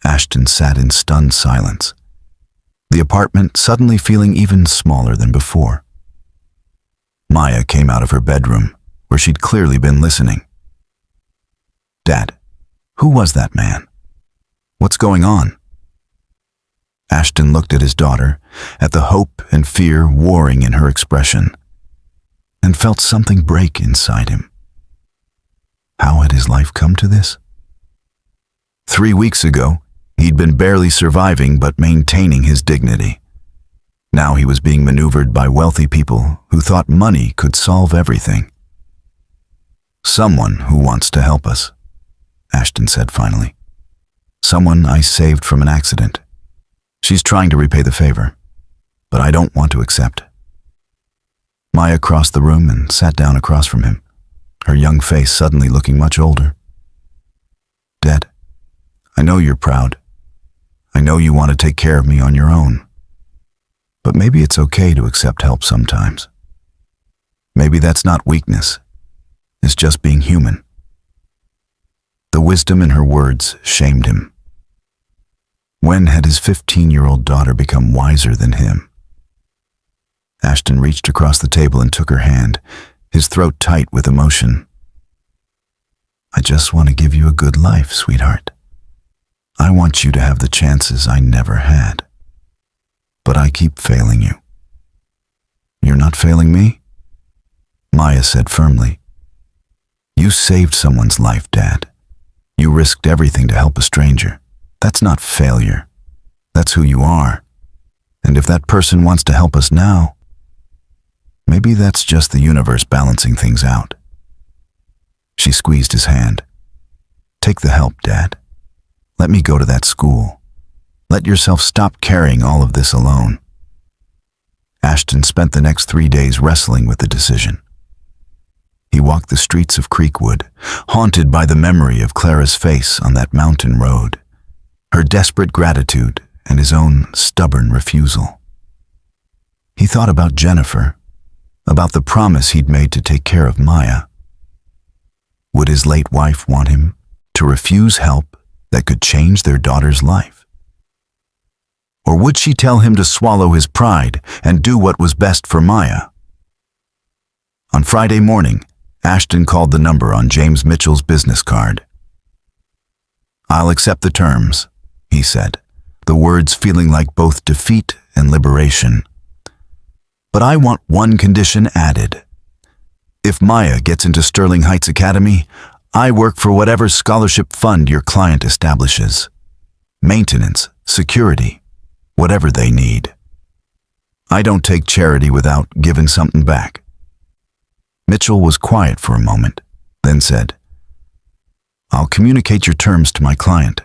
Ashton sat in stunned silence, the apartment suddenly feeling even smaller than before. Maya came out of her bedroom, where she'd clearly been listening. "Dad, who was that man? What's going on?" Ashton looked at his daughter, at the hope and fear warring in her expression, and felt something break inside him. How had his life come to this? 3 weeks ago, he'd been barely surviving but maintaining his dignity. Now he was being maneuvered by wealthy people who thought money could solve everything. "Someone who wants to help us," Ashton said finally. "Someone I saved from an accident. She's trying to repay the favor, but I don't want to accept." Maya crossed the room and sat down across from him, her young face suddenly looking much older. "Dad, I know you're proud. I know you want to take care of me on your own. But maybe it's okay to accept help sometimes. Maybe that's not weakness. It's just being human." The wisdom in her words shamed him. When had his 15-year-old daughter become wiser than him? Ashton reached across the table and took her hand, his throat tight with emotion. I just want to give you a good life, sweetheart. I want you to have the chances I never had. But I keep failing you. You're not failing me? Maya said firmly. You saved someone's life, Dad. You risked everything to help a stranger. That's not failure. That's who you are. And if that person wants to help us now, maybe that's just the universe balancing things out. She squeezed his hand. Take the help, Dad. Let me go to that school. Let yourself stop carrying all of this alone. Ashton spent the next 3 days wrestling with the decision. He walked the streets of Creekwood, haunted by the memory of Clara's face on that mountain road, her desperate gratitude and his own stubborn refusal. He thought about Jennifer, about the promise he'd made to take care of Maya. Would his late wife want him to refuse help that could change their daughter's life? Or would she tell him to swallow his pride and do what was best for Maya? On Friday morning, Ashton called the number on James Mitchell's business card. I'll accept the terms, he said, the words feeling like both defeat and liberation. But I want one condition added. If Maya gets into Sterling Heights Academy, I work for whatever scholarship fund your client establishes. Maintenance, security, whatever they need. I don't take charity without giving something back. Mitchell was quiet for a moment, then said, I'll communicate your terms to my client.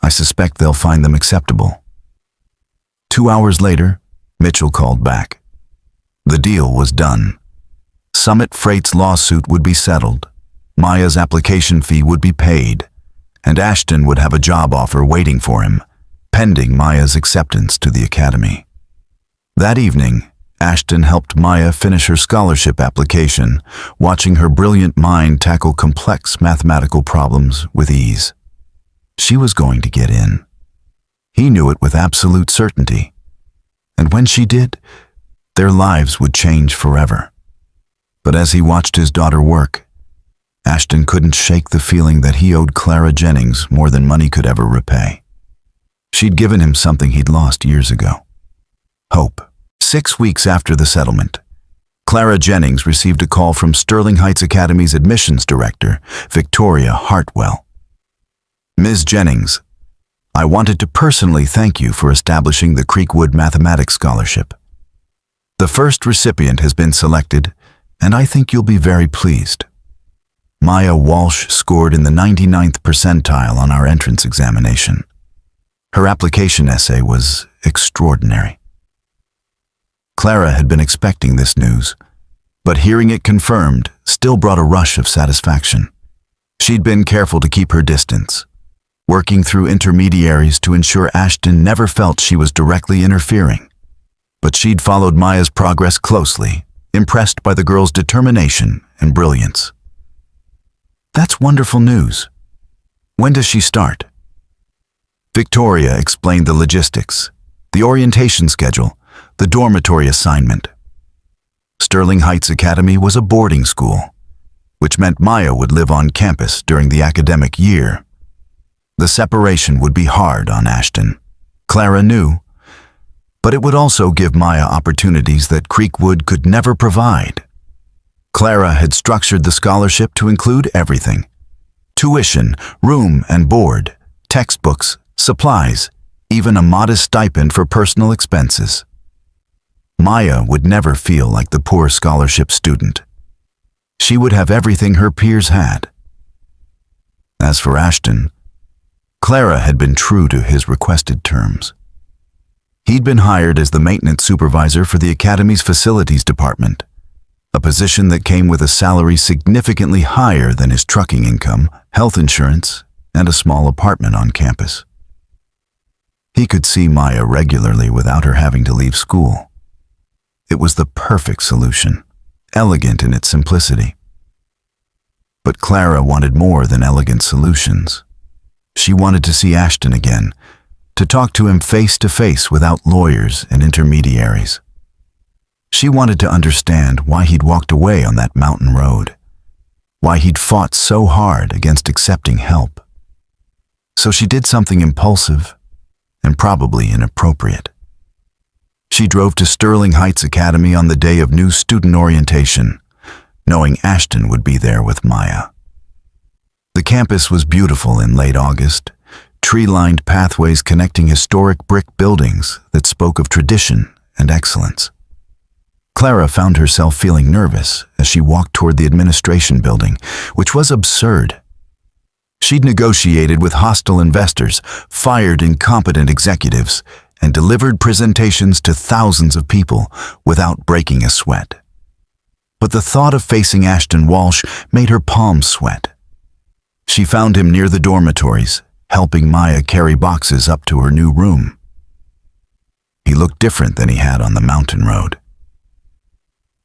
I suspect they'll find them acceptable. 2 hours later, Mitchell called back. The deal was done. Summit Freight's lawsuit would be settled, Maya's application fee would be paid, and Ashton would have a job offer waiting for him, pending Maya's acceptance to the academy. That evening, Ashton helped Maya finish her scholarship application, watching her brilliant mind tackle complex mathematical problems with ease. She was going to get in. He knew it with absolute certainty. And when she did, their lives would change forever. But as he watched his daughter work, Ashton couldn't shake the feeling that he owed Clara Jennings more than money could ever repay. She'd given him something he'd lost years ago. Hope. 6 weeks after the settlement, Clara Jennings received a call from Sterling Heights Academy's admissions director, Victoria Hartwell. Ms. Jennings, I wanted to personally thank you for establishing the Creekwood Mathematics Scholarship. The first recipient has been selected, and I think you'll be very pleased. Maya Walsh scored in the 99th percentile on our entrance examination. Her application essay was extraordinary. Clara had been expecting this news, but hearing it confirmed still brought a rush of satisfaction. She'd been careful to keep her distance, working through intermediaries to ensure Ashton never felt she was directly interfering. But she'd followed Maya's progress closely, impressed by the girl's determination and brilliance. That's wonderful news. When does she start? Victoria explained the logistics, the orientation schedule, the dormitory assignment. Sterling Heights Academy was a boarding school, which meant Maya would live on campus during the academic year. The separation would be hard on Ashton, Clara knew, but it would also give Maya opportunities that Creekwood could never provide. Clara had structured the scholarship to include everything: tuition, room and board, textbooks, supplies, even a modest stipend for personal expenses. Maya would never feel like the poor scholarship student. She would have everything her peers had. As for Ashton, Clara had been true to his requested terms. He'd been hired as the maintenance supervisor for the academy's facilities department, a position that came with a salary significantly higher than his trucking income, health insurance, and a small apartment on campus. He could see Maya regularly without her having to leave school. It was the perfect solution, elegant in its simplicity. But Clara wanted more than elegant solutions. She wanted to see Ashton again, to talk to him face to face without lawyers and intermediaries. She wanted to understand why he'd walked away on that mountain road, why he'd fought so hard against accepting help. So she did something impulsive and probably inappropriate. She drove to Sterling Heights Academy on the day of new student orientation, knowing Ashton would be there with Maya. The campus was beautiful in late August, tree-lined pathways connecting historic brick buildings that spoke of tradition and excellence. Clara found herself feeling nervous as she walked toward the administration building, which was absurd. She'd negotiated with hostile investors, fired incompetent executives, and delivered presentations to thousands of people without breaking a sweat. But the thought of facing Ashton Walsh made her palms sweat. She found him near the dormitories, helping Maya carry boxes up to her new room. He looked different than he had on the mountain road.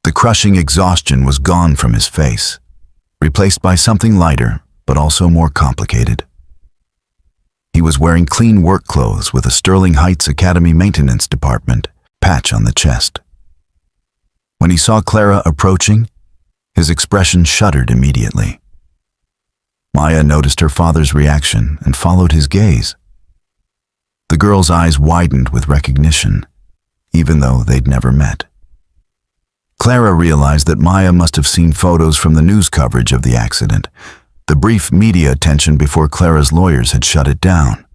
The crushing exhaustion was gone from his face, replaced by something lighter, but also more complicated. He was wearing clean work clothes with a Sterling Heights Academy maintenance department patch on the chest. When he saw Clara approaching, his expression shuddered immediately. Maya noticed her father's reaction and followed his gaze. The girl's eyes widened with recognition, even though they'd never met. Clara realized that Maya must have seen photos from the news coverage of the accident, the brief media attention before Clara's lawyers had shut it down.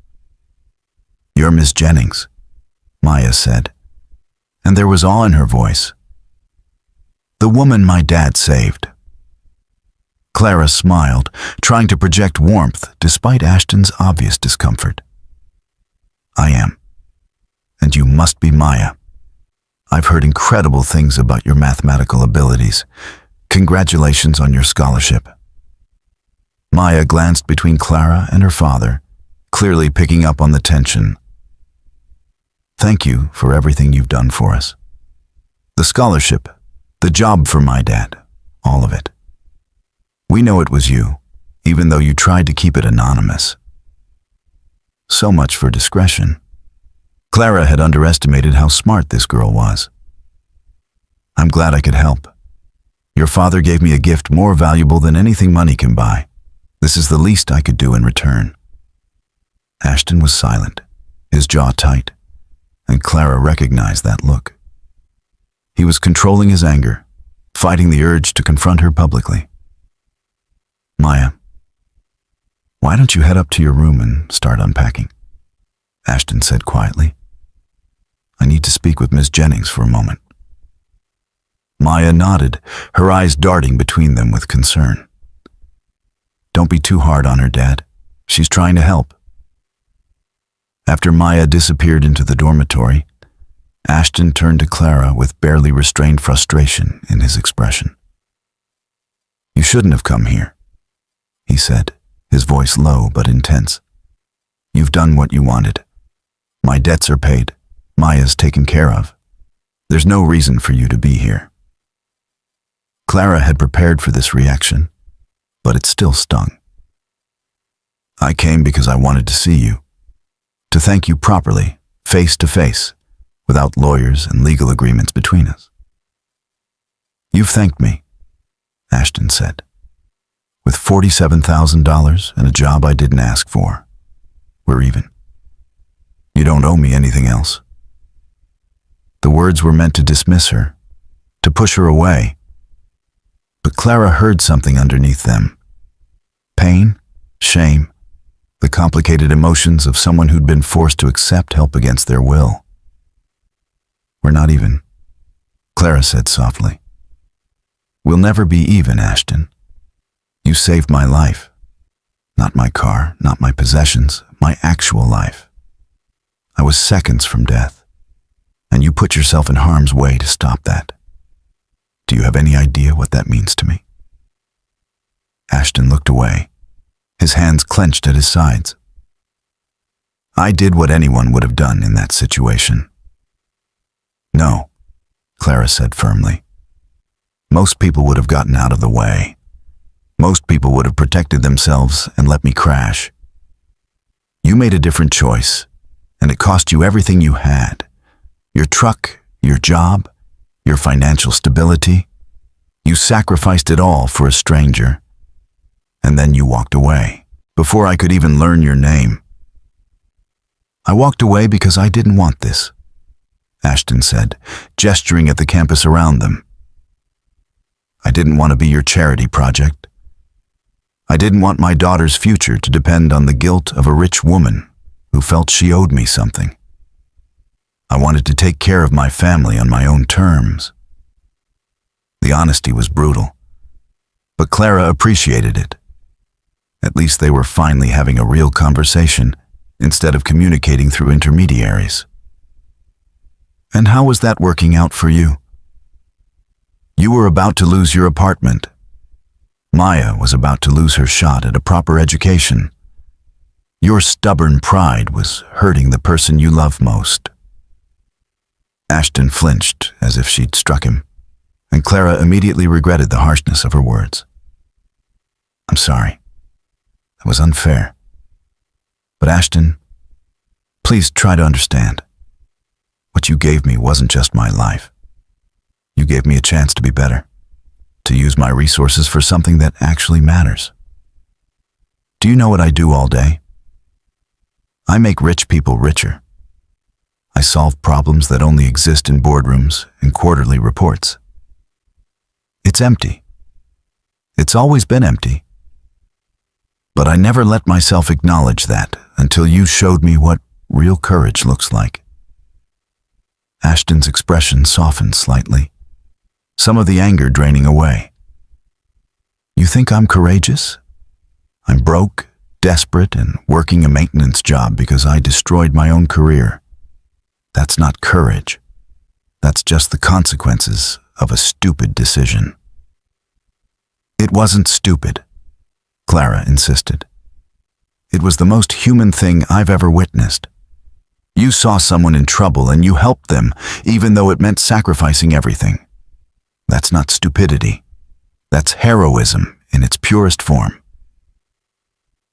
"You're Miss Jennings," Maya said, and there was awe in her voice. "The woman my dad saved." Clara smiled, trying to project warmth despite Ashton's obvious discomfort. "I am. And you must be Maya. I've heard incredible things about your mathematical abilities. Congratulations on your scholarship." Maya glanced between Clara and her father, clearly picking up on the tension. "Thank you for everything you've done for us. The scholarship, the job for my dad, all of it. We know it was you, even though you tried to keep it anonymous." So much for discretion. Clara had underestimated how smart this girl was. "I'm glad I could help. Your father gave me a gift more valuable than anything money can buy. This is the least I could do in return." Ashton was silent, his jaw tight, and Clara recognized that look. He was controlling his anger, fighting the urge to confront her publicly. "Maya, why don't you head up to your room and start unpacking?" Ashton said quietly. "I need to speak with Miss Jennings for a moment." Maya nodded, her eyes darting between them with concern. "Don't be too hard on her, Dad. She's trying to help." After Maya disappeared into the dormitory, Ashton turned to Clara with barely restrained frustration in his expression. "You shouldn't have come here," he said, his voice low but intense. "You've done what you wanted. My debts are paid. Maya's taken care of. There's no reason for you to be here." Clara had prepared for this reaction, but it still stung. "I came because I wanted to see you, to thank you properly, face to face, without lawyers and legal agreements between us." "You've thanked me," Ashton said. "With $47,000 and a job I didn't ask for, we're even. You don't owe me anything else." The words were meant to dismiss her, to push her away. But Clara heard something underneath them. Pain, shame, the complicated emotions of someone who'd been forced to accept help against their will. "We're not even," Clara said softly. "We'll never be even, Ashton. You saved my life. Not my car, not my possessions, my actual life. I was seconds from death, and you put yourself in harm's way to stop that. Do you have any idea what that means to me?" Ashton looked away, his hands clenched at his sides. "I did what anyone would have done in that situation." "No," Clara said firmly. "Most people would have gotten out of the way. Most people would have protected themselves and let me crash. You made a different choice, and it cost you everything you had. Your truck, your job, your financial stability. You sacrificed it all for a stranger. And then you walked away, before I could even learn your name. I walked away because I didn't want this, Ashton said, gesturing at the campus around them. I didn't want to be your charity project. I didn't want my daughter's future to depend on the guilt of a rich woman who felt she owed me something. I wanted to take care of my family on my own terms. The honesty was brutal, but Clara appreciated it. At least they were finally having a real conversation instead of communicating through intermediaries. And how was that working out for you? You were about to lose your apartment. Maya was about to lose her shot at a proper education. Your stubborn pride was hurting the person you love most. Ashton flinched as if she'd struck him, and Clara immediately regretted the harshness of her words. I'm sorry. That was unfair. But Ashton, please try to understand. What you gave me wasn't just my life. You gave me a chance to be better, to use my resources for something that actually matters. Do you know what I do all day? I make rich people richer. I solve problems that only exist in boardrooms and quarterly reports. It's empty. It's always been empty. But I never let myself acknowledge that until you showed me what real courage looks like. Ashton's expression softened slightly, some of the anger draining away. You think I'm courageous? I'm broke, desperate, and working a maintenance job because I destroyed my own career. That's not courage. That's just the consequences of a stupid decision. It wasn't stupid, Clara insisted. It was the most human thing I've ever witnessed. You saw someone in trouble and you helped them, even though it meant sacrificing everything. That's not stupidity. That's heroism in its purest form.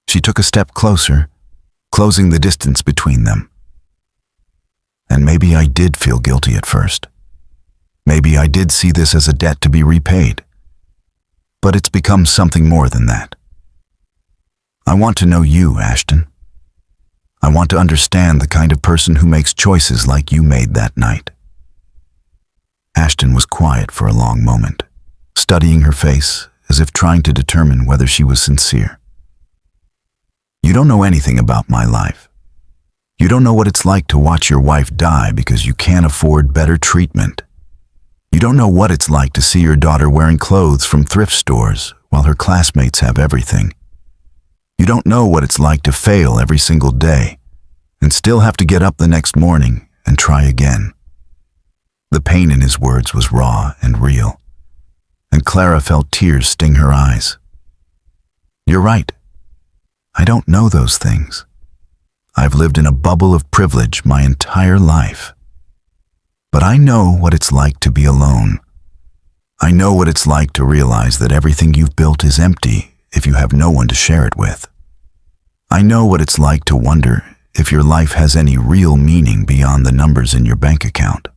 She took a step closer, closing the distance between them. And maybe I did feel guilty at first. Maybe I did see this as a debt to be repaid. But it's become something more than that. I want to know you, Ashton. I want to understand the kind of person who makes choices like you made that night. Ashton was quiet for a long moment, studying her face as if trying to determine whether she was sincere. You don't know anything about my life. You don't know what it's like to watch your wife die because you can't afford better treatment. You don't know what it's like to see your daughter wearing clothes from thrift stores while her classmates have everything. You don't know what it's like to fail every single day and still have to get up the next morning and try again. The pain in his words was raw and real, and Clara felt tears sting her eyes. You're right. I don't know those things. I've lived in a bubble of privilege my entire life. But I know what it's like to be alone. I know what it's like to realize that everything you've built is empty if you have no one to share it with. I know what it's like to wonder if your life has any real meaning beyond the numbers in your bank account.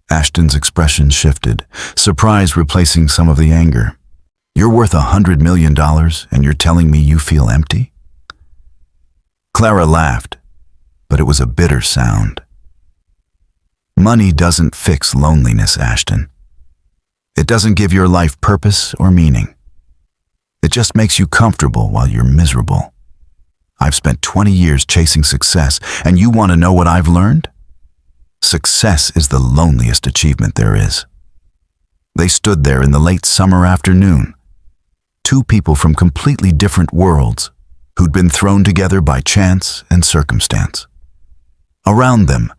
Ashton's expression shifted, surprise replacing some of the anger. You're worth $100 million and you're telling me you feel empty? Clara laughed, but it was a bitter sound. Money doesn't fix loneliness, Ashton. It doesn't give your life purpose or meaning. It just makes you comfortable while you're miserable. I've spent 20 years chasing success, and you want to know what I've learned? Success is the loneliest achievement there is. They stood there in the late summer afternoon, two people from completely different worlds who'd been thrown together by chance and circumstance. Around them,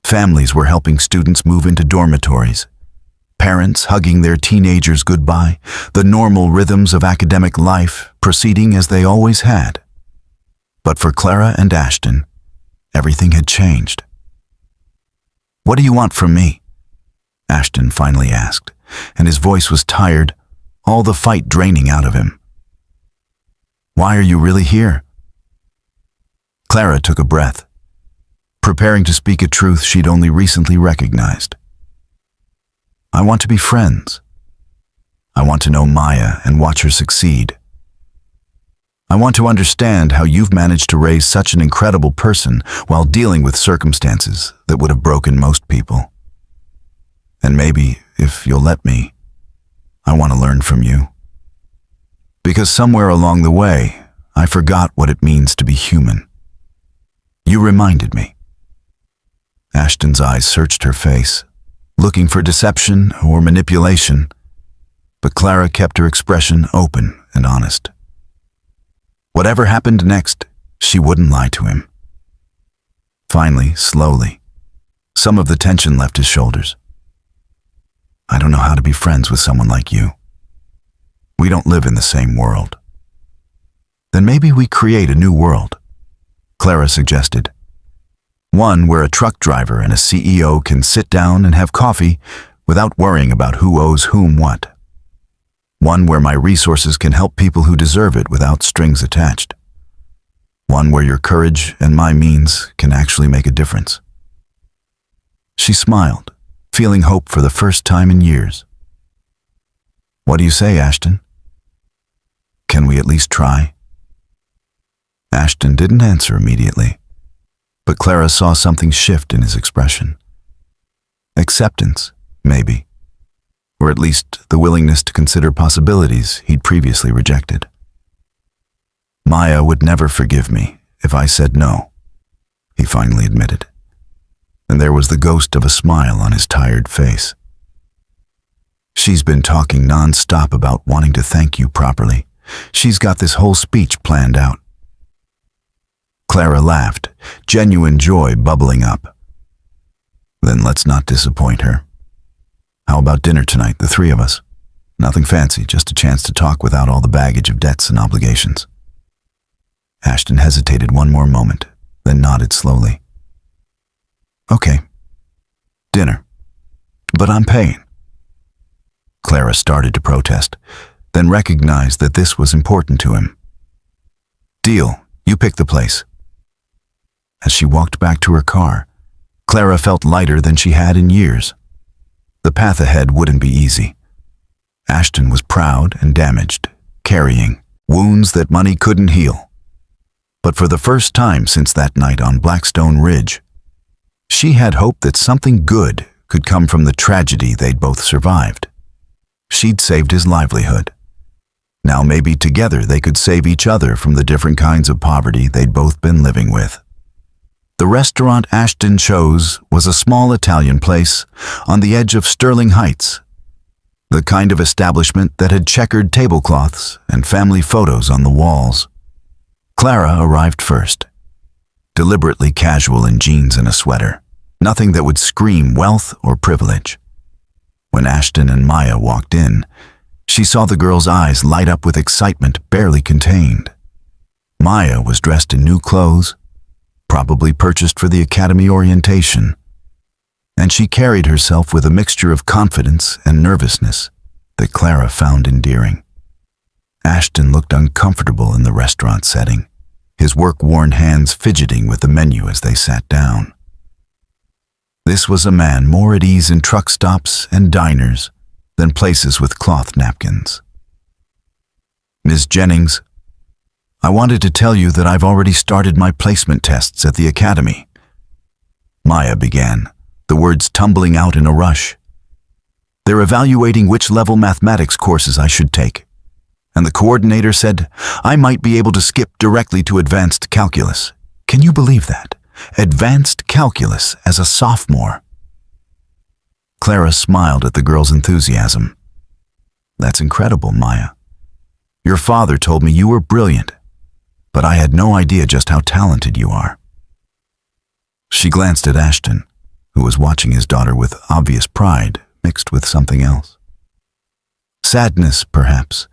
families were helping students move into dormitories, parents hugging their teenagers goodbye, the normal rhythms of academic life proceeding as they always had. But for Clara and Ashton, everything had changed. What do you want from me? Ashton finally asked, and his voice was tired, all the fight draining out of him. Why are you really here? Clara took a breath, preparing to speak a truth she'd only recently recognized. I want to be friends. I want to know Maya and watch her succeed. I want to understand how you've managed to raise such an incredible person while dealing with circumstances that would have broken most people. And maybe, if you'll let me, I want to learn from you. Because somewhere along the way, I forgot what it means to be human. You reminded me. Ashton's eyes searched her face, looking for deception or manipulation, but Clara kept her expression open and honest. Whatever happened next, she wouldn't lie to him. Finally, slowly, some of the tension left his shoulders. I don't know how to be friends with someone like you. We don't live in the same world. Then maybe we create a new world, Clara suggested. One where a truck driver and a CEO can sit down and have coffee without worrying about who owes whom what. One where my resources can help people who deserve it without strings attached. One where your courage and my means can actually make a difference. She smiled, feeling hope for the first time in years. What do you say, Ashton? Can we at least try? Ashton didn't answer immediately, but Clara saw something shift in his expression. Acceptance, maybe. Or at least the willingness to consider possibilities he'd previously rejected. Maya would never forgive me if I said no, he finally admitted. And there was the ghost of a smile on his tired face. She's been talking non-stop about wanting to thank you properly. She's got this whole speech planned out. Clara laughed, genuine joy bubbling up. Then let's not disappoint her. How about dinner tonight, the three of us? Nothing fancy, just a chance to talk without all the baggage of debts and obligations. Ashton hesitated one more moment, then nodded slowly. Okay, dinner. But I'm paying. Clara started to protest, then recognized that this was important to him. Deal, you pick the place. As she walked back to her car, Clara felt lighter than she had in years. The path ahead wouldn't be easy. Ashton was proud and damaged, carrying wounds that money couldn't heal. But for the first time since that night on Blackstone Ridge, she had hope that something good could come from the tragedy they'd both survived. She'd saved his livelihood. Now maybe together they could save each other from the different kinds of poverty they'd both been living with. The restaurant Ashton chose was a small Italian place on the edge of Sterling Heights, the kind of establishment that had checkered tablecloths and family photos on the walls. Clara arrived first, deliberately casual in jeans and a sweater, nothing that would scream wealth or privilege. When Ashton and Maya walked in, she saw the girl's eyes light up with excitement barely contained. Maya was dressed in new clothes, probably purchased for the academy orientation, and she carried herself with a mixture of confidence and nervousness that Clara found endearing. Ashton looked uncomfortable in the restaurant setting, his work-worn hands fidgeting with the menu as they sat down. This was a man more at ease in truck stops and diners than places with cloth napkins. Ms. Jennings, I wanted to tell you that I've already started my placement tests at the academy. Maya began, the words tumbling out in a rush. They're evaluating which level mathematics courses I should take, and the coordinator said I might be able to skip directly to advanced calculus. Can you believe that? Advanced calculus as a sophomore. Clara smiled at the girl's enthusiasm. That's incredible, Maya. Your father told me you were brilliant, but I had no idea just how talented you are. She glanced at Ashton, who was watching his daughter with obvious pride mixed with something else. Sadness, perhaps,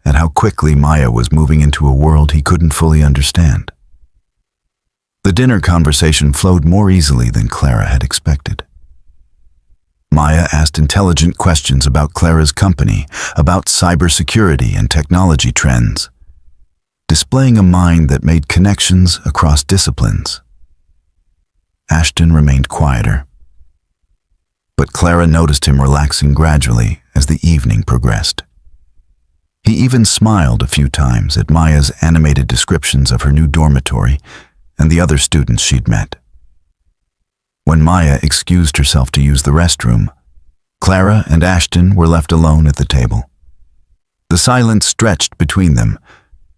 at how quickly Maya was moving into a world he couldn't fully understand. The dinner conversation flowed more easily than Clara had expected. Maya asked intelligent questions about Clara's company, about cybersecurity and technology trends, displaying a mind that made connections across disciplines. Ashton remained quieter. but Clara noticed him relaxing gradually as the evening progressed. He even smiled a few times at Maya's animated descriptions of her new dormitory and the other students she'd met. When Maya excused herself to use the restroom, Clara and Ashton were left alone at the table. The silence stretched between them,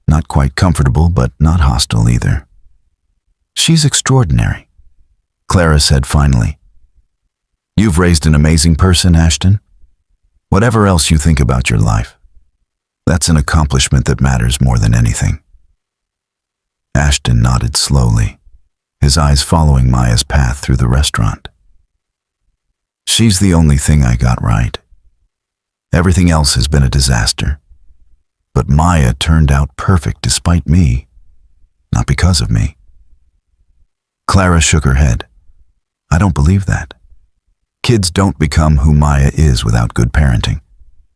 not quite comfortable but not hostile either. "She's extraordinary," Clara said finally. "You've raised an amazing person, Ashton. Whatever else you think about your life, that's an accomplishment that matters more than anything." Ashton nodded slowly, his eyes following Maya's path through the restaurant. "She's the only thing I got right. Everything else has been a disaster. But Maya turned out perfect despite me, not because of me." Clara shook her head. "I don't believe that. Kids don't become who Maya is without good parenting.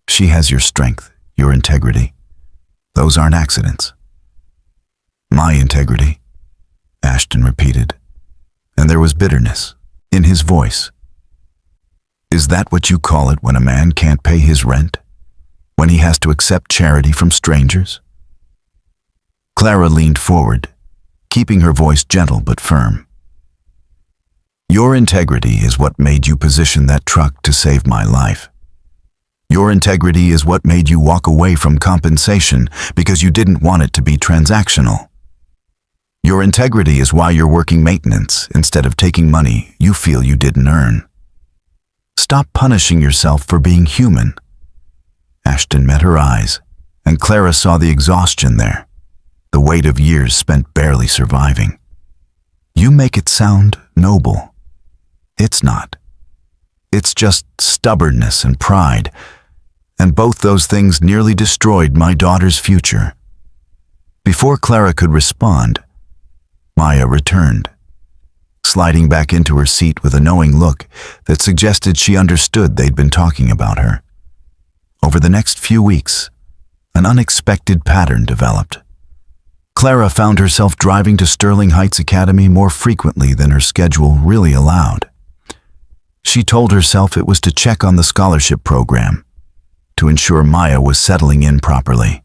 She has your strength, your integrity. Those aren't accidents." "My integrity," Ashton repeated, and there was bitterness in his voice. "Is that what you call it when a man can't pay his rent? When he has to accept charity from strangers?" Clara leaned forward, keeping her voice gentle but firm. "Your integrity is what made you position that truck to save my life. Your integrity is what made you walk away from compensation because you didn't want it to be transactional. Your integrity is why you're working maintenance instead of taking money you feel you didn't earn. Stop punishing yourself for being human." Ashton met her eyes, and Clara saw the exhaustion there, the weight of years spent barely surviving. "You make it sound noble. It's not. It's just stubbornness and pride, and both those things nearly destroyed my daughter's future." Before Clara could respond, Maya returned, sliding back into her seat with a knowing look that suggested she understood they'd been talking about her. Over the next few weeks, an unexpected pattern developed. Clara found herself driving to Sterling Heights Academy more frequently than her schedule really allowed. She told herself it was to check on the scholarship program, to ensure Maya was settling in properly.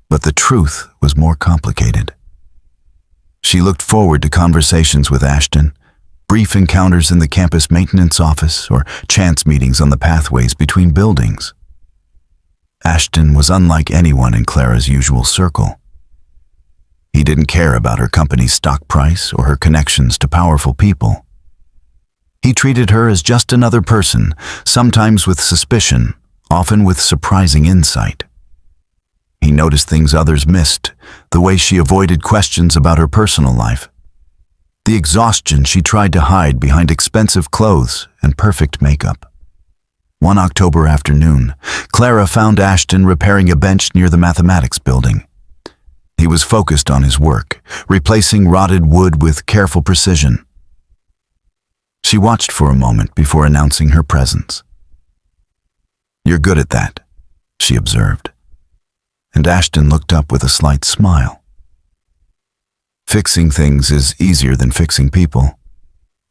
But the truth was more complicated. She looked forward to conversations with Ashton, brief encounters in the campus maintenance office, or chance meetings on the pathways between buildings. Ashton was unlike anyone in Clara's usual circle. He didn't care about her company's stock price or her connections to powerful people. He treated her as just another person, sometimes with suspicion, often with surprising insight. He noticed things others missed, the way she avoided questions about her personal life, the exhaustion she tried to hide behind expensive clothes and perfect makeup. One October afternoon, Clara found Ashton repairing a bench near the mathematics building. He was focused on his work, replacing rotted wood with careful precision. She watched for a moment before announcing her presence. "You're good at that," she observed, and Ashton looked up with a slight smile. "Fixing things is easier than fixing people,"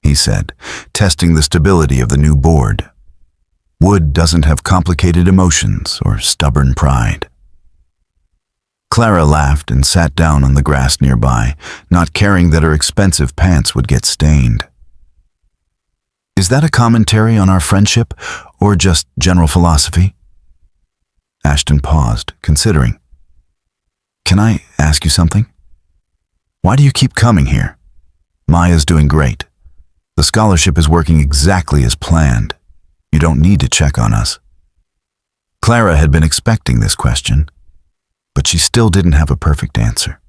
he said, testing the stability of the new board. "Wood doesn't have complicated emotions or stubborn pride." Clara laughed and sat down on the grass nearby, not caring that her expensive pants would get stained. "Is that a commentary on our friendship, or just general philosophy?" Ashton paused, considering. "Can I ask you something? Why do you keep coming here? Maya's doing great. The scholarship is working exactly as planned. You don't need to check on us." Clara had been expecting this question, but she still didn't have a perfect answer.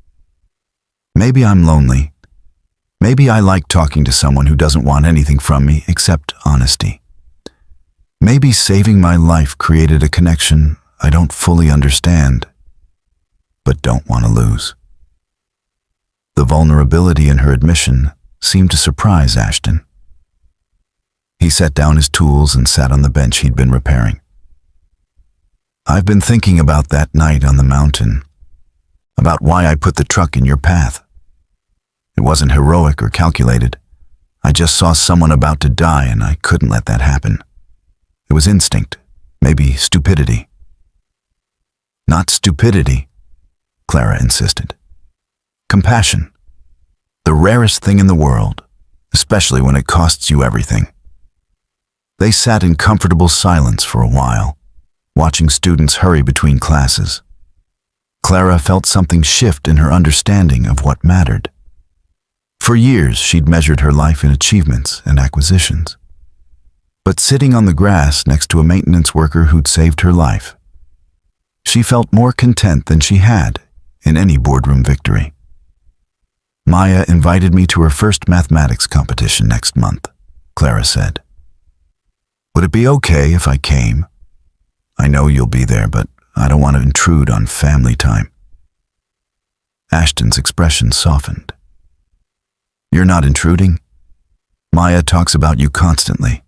"Maybe I'm lonely. Maybe I like talking to someone who doesn't want anything from me except honesty. Maybe saving my life created a connection I don't fully understand, but don't want to lose." The vulnerability in her admission seemed to surprise Ashton. He set down his tools and sat on the bench he'd been repairing. "I've been thinking about that night on the mountain, about why I put the truck in your path. It wasn't heroic or calculated. I just saw someone about to die and I couldn't let that happen. It was instinct, maybe stupidity. Not stupidity, Clara insisted. Compassion. The rarest thing in the world, especially when it costs you everything. They sat in comfortable silence for a while, watching students hurry between classes. Clara felt something shift in her understanding of what mattered. For years, she'd measured her life in achievements and acquisitions. But sitting on the grass next to a maintenance worker who'd saved her life, she felt more content than she had in any boardroom victory. Maya invited me to her first mathematics competition next month, Clara said. Would it be okay if I came? I know you'll be there, but I don't want to intrude on family time. Ashton's expression softened. You're not intruding. Maya talks about you constantly.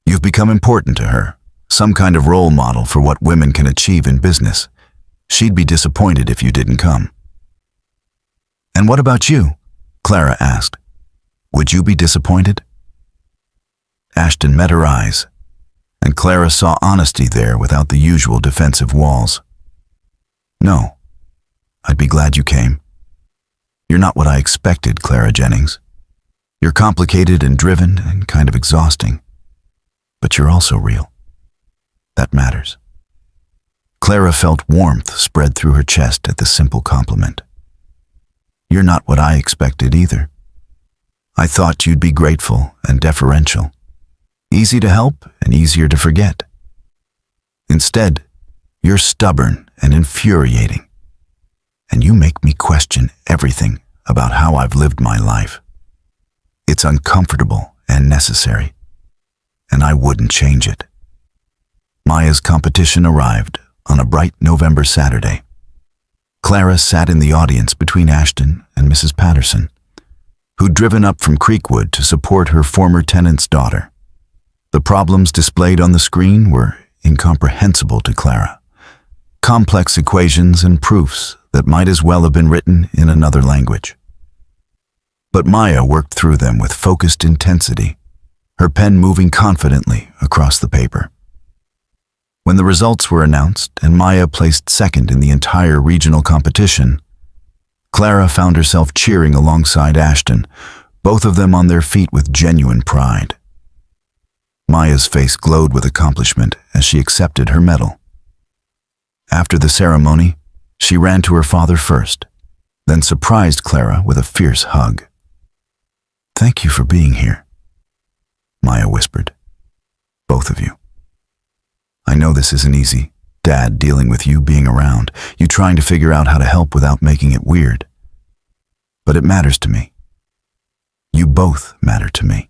You've become important to her, some kind of role model for what women can achieve in business. She'd be disappointed if you didn't come. And what about you? Clara asked. Would you be disappointed? Ashton met her eyes, and Clara saw honesty there without the usual defensive walls. No, I'd be glad you came. You're not what I expected, Clara Jennings. You're complicated and driven and kind of exhausting, but you're also real. That matters. Clara felt warmth spread through her chest at the simple compliment. You're not what I expected either. I thought you'd be grateful and deferential, easy to help and easier to forget. Instead, you're stubborn and infuriating, and you make me question everything about how I've lived my life. It's uncomfortable and necessary, and I wouldn't change it. Maya's competition arrived on a bright November Saturday. Clara sat in the audience between Ashton and Mrs. Patterson, who'd driven up from Creekwood to support her former tenant's daughter. The problems displayed on the screen were incomprehensible to Clara. Complex equations and proofs that might as well have been written in another language. But Maya worked through them with focused intensity, her pen moving confidently across the paper. When the results were announced and Maya placed second in the entire regional competition, Clara found herself cheering alongside Ashton, both of them on their feet with genuine pride. Maya's face glowed with accomplishment as she accepted her medal. After the ceremony, she ran to her father first, then surprised Clara with a fierce hug. Thank you for being here, Maya whispered. Both of you. I know this isn't easy, Dad dealing with you being around, you trying to figure out how to help without making it weird. But it matters to me. You both matter to me.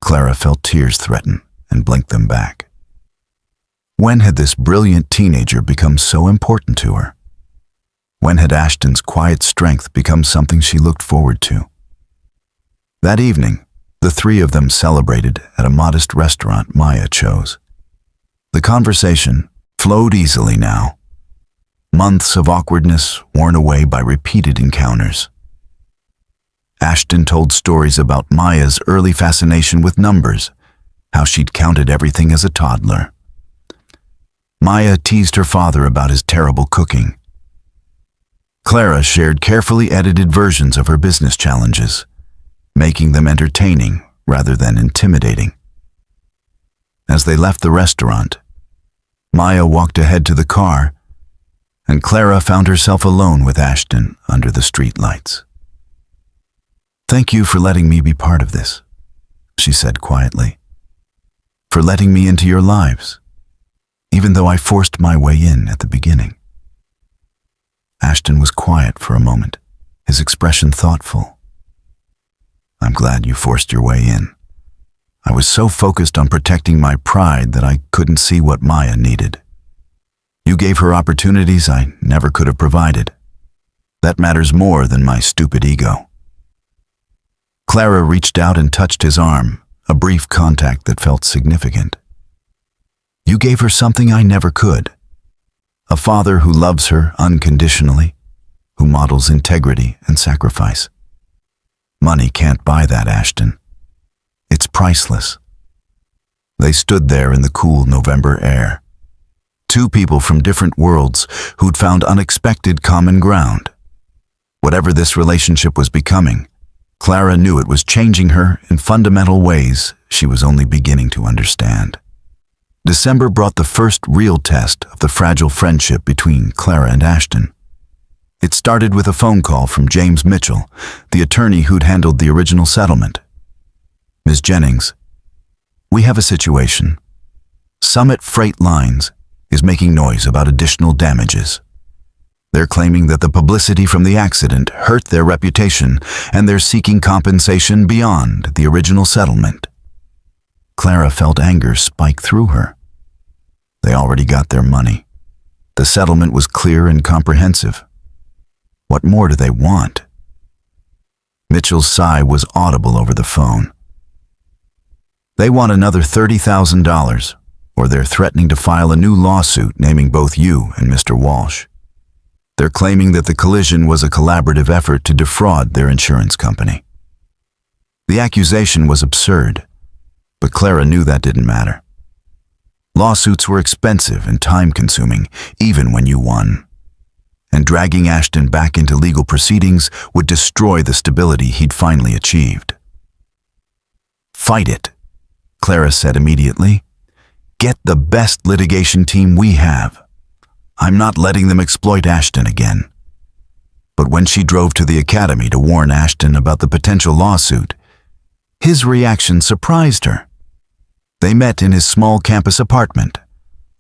Clara felt tears threaten and blinked them back. When had this brilliant teenager become so important to her? When had Ashton's quiet strength become something she looked forward to? That evening, the three of them celebrated at a modest restaurant Maya chose. The conversation flowed easily now. Months of awkwardness worn away by repeated encounters. Ashton told stories about Maya's early fascination with numbers, how she'd counted everything as a toddler. Maya teased her father about his terrible cooking. Clara shared carefully edited versions of her business challenges, making them entertaining rather than intimidating. As they left the restaurant, Maya walked ahead to the car, and Clara found herself alone with Ashton under the streetlights. Thank you for letting me be part of this, she said quietly. For letting me into your lives, even though I forced my way in at the beginning. Ashton was quiet for a moment, his expression thoughtful. I'm glad you forced your way in. I was so focused on protecting my pride that I couldn't see what Maya needed. You gave her opportunities I never could have provided. That matters more than my stupid ego. Clara reached out and touched his arm, a brief contact that felt significant. You gave her something I never could. A father who loves her unconditionally, who models integrity and sacrifice. Money can't buy that, Ashton. It's priceless. They stood there in the cool November air. Two people from different worlds who'd found unexpected common ground. Whatever this relationship was becoming, Clara knew it was changing her in fundamental ways she was only beginning to understand. December brought the first real test of the fragile friendship between Clara and Ashton. It started with a phone call from James Mitchell, the attorney who'd handled the original settlement. "Ms. Jennings, we have a situation. Summit Freight Lines is making noise about additional damages. They're claiming that the publicity from the accident hurt their reputation, and they're seeking compensation beyond the original settlement." Clara felt anger spike through her. They already got their money. The settlement was clear and comprehensive. What more do they want? Mitchell's sigh was audible over the phone. "They want another $30,000, or they're threatening to file a new lawsuit naming both you and Mr. Walsh. They're claiming that the collision was a collaborative effort to defraud their insurance company." The accusation was absurd, but Clara knew that didn't matter. Lawsuits were expensive and time-consuming, even when you won. And dragging Ashton back into legal proceedings would destroy the stability he'd finally achieved. "Fight it," Clara said immediately. "Get the best litigation team we have. I'm not letting them exploit Ashton again." But when she drove to the academy to warn Ashton about the potential lawsuit, his reaction surprised her. They met in his small campus apartment,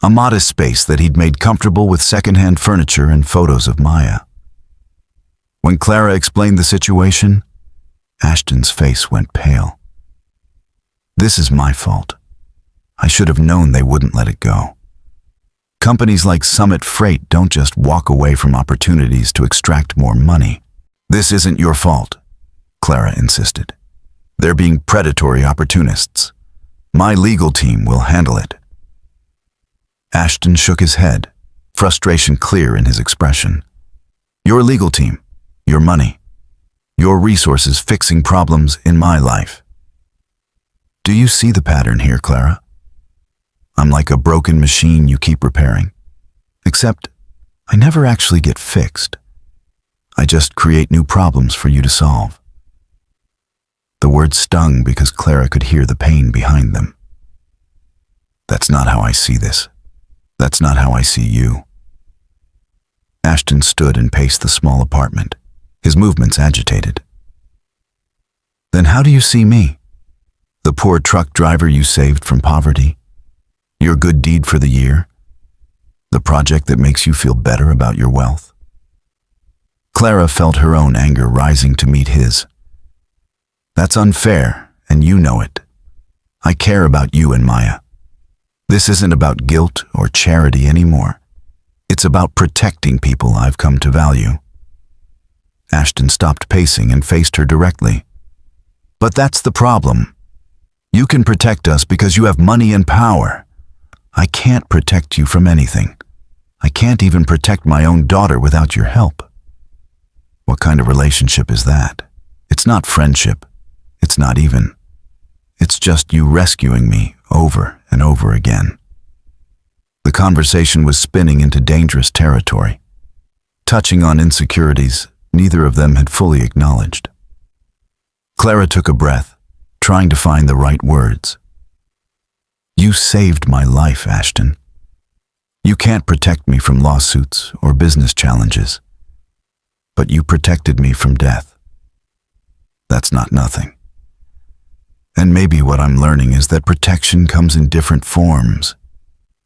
a modest space that he'd made comfortable with secondhand furniture and photos of Maya. When Clara explained the situation, Ashton's face went pale. "This is my fault. I should have known they wouldn't let it go. Companies like Summit Freight don't just walk away from opportunities to extract more money." "This isn't your fault," Clara insisted. "They're being predatory opportunists. My legal team will handle it." Ashton shook his head, frustration clear in his expression. "Your legal team, your money, your resources fixing problems in my life. Do you see the pattern here, Clara? I'm like a broken machine you keep repairing. Except, I never actually get fixed. I just create new problems for you to solve." The words stung because Clara could hear the pain behind them. "That's not how I see this. That's not how I see you." Ashton stood and paced the small apartment, his movements agitated. "Then how do you see me? The poor truck driver you saved from poverty? Your good deed for the year? The project that makes you feel better about your wealth?" Clara felt her own anger rising to meet his. "That's unfair, and you know it. I care about you and Maya. This isn't about guilt or charity anymore. It's about protecting people I've come to value." Ashton stopped pacing and faced her directly. "But that's the problem. You can protect us because you have money and power. I can't protect you from anything. I can't even protect my own daughter without your help." "What kind of relationship is that? It's not friendship. It's not even. It's just you rescuing me over and over again." The conversation was spinning into dangerous territory, touching on insecurities neither of them had fully acknowledged. Clara took a breath, trying to find the right words. "You saved my life, Ashton. You can't protect me from lawsuits or business challenges, but you protected me from death. That's not nothing. And maybe what I'm learning is that protection comes in different forms.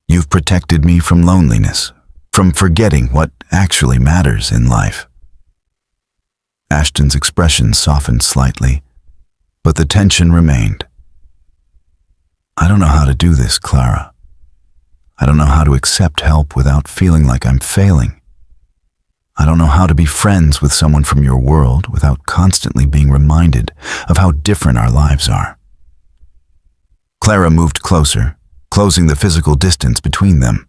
You've protected me from loneliness, from forgetting what actually matters in life." Ashton's expression softened slightly, but the tension remained. "I don't know how to do this, Clara. I don't know how to accept help without feeling like I'm failing. I don't know how to be friends with someone from your world without constantly being reminded of how different our lives are." Clara moved closer, closing the physical distance between them.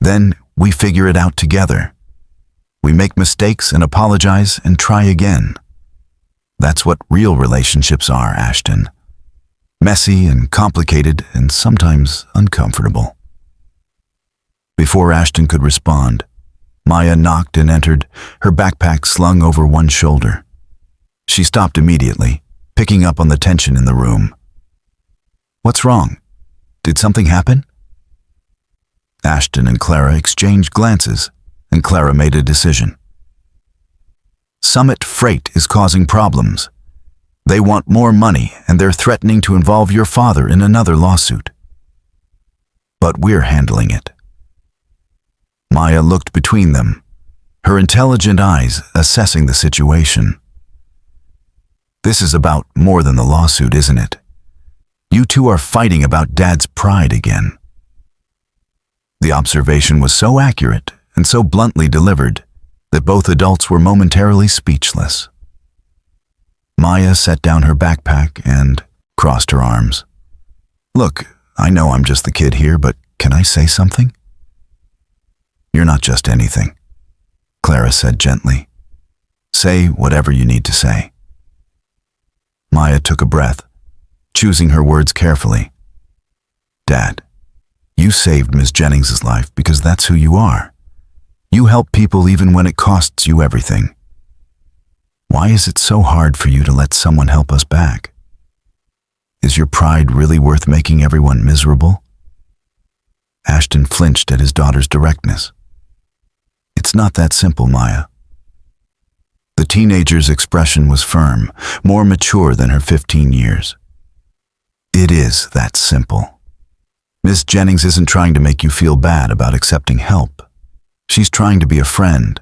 "Then we figure it out together. We make mistakes and apologize and try again. That's what real relationships are, Ashton. Messy and complicated and sometimes uncomfortable. Before Ashton could respond, Maya knocked and entered, her backpack slung over one shoulder. She stopped immediately, picking up on the tension in the room. "What's wrong? Did something happen?" Ashton and Clara exchanged glances, and Clara made a decision. "Summit Freight is causing problems. They want more money, and they're threatening to involve your father in another lawsuit. But we're handling it." Maya looked between them, her intelligent eyes assessing the situation. "This is about more than the lawsuit, isn't it? You two are fighting about Dad's pride again." The observation was so accurate and so bluntly delivered that both adults were momentarily speechless. Maya set down her backpack and crossed her arms. "Look, I know I'm just the kid here, but can I say something?" "You're not just anything," Clara said gently. "Say whatever you need to say." Maya took a breath, choosing her words carefully. "Dad, you saved Ms. Jennings's life because that's who you are. You help people even when it costs you everything. Why is it so hard for you to let someone help us back? Is your pride really worth making everyone miserable?" Ashton flinched at his daughter's directness. "It's not that simple, Maya." The teenager's expression was firm, more mature than her 15 years. "It is that simple. Miss Jennings isn't trying to make you feel bad about accepting help. She's trying to be a friend.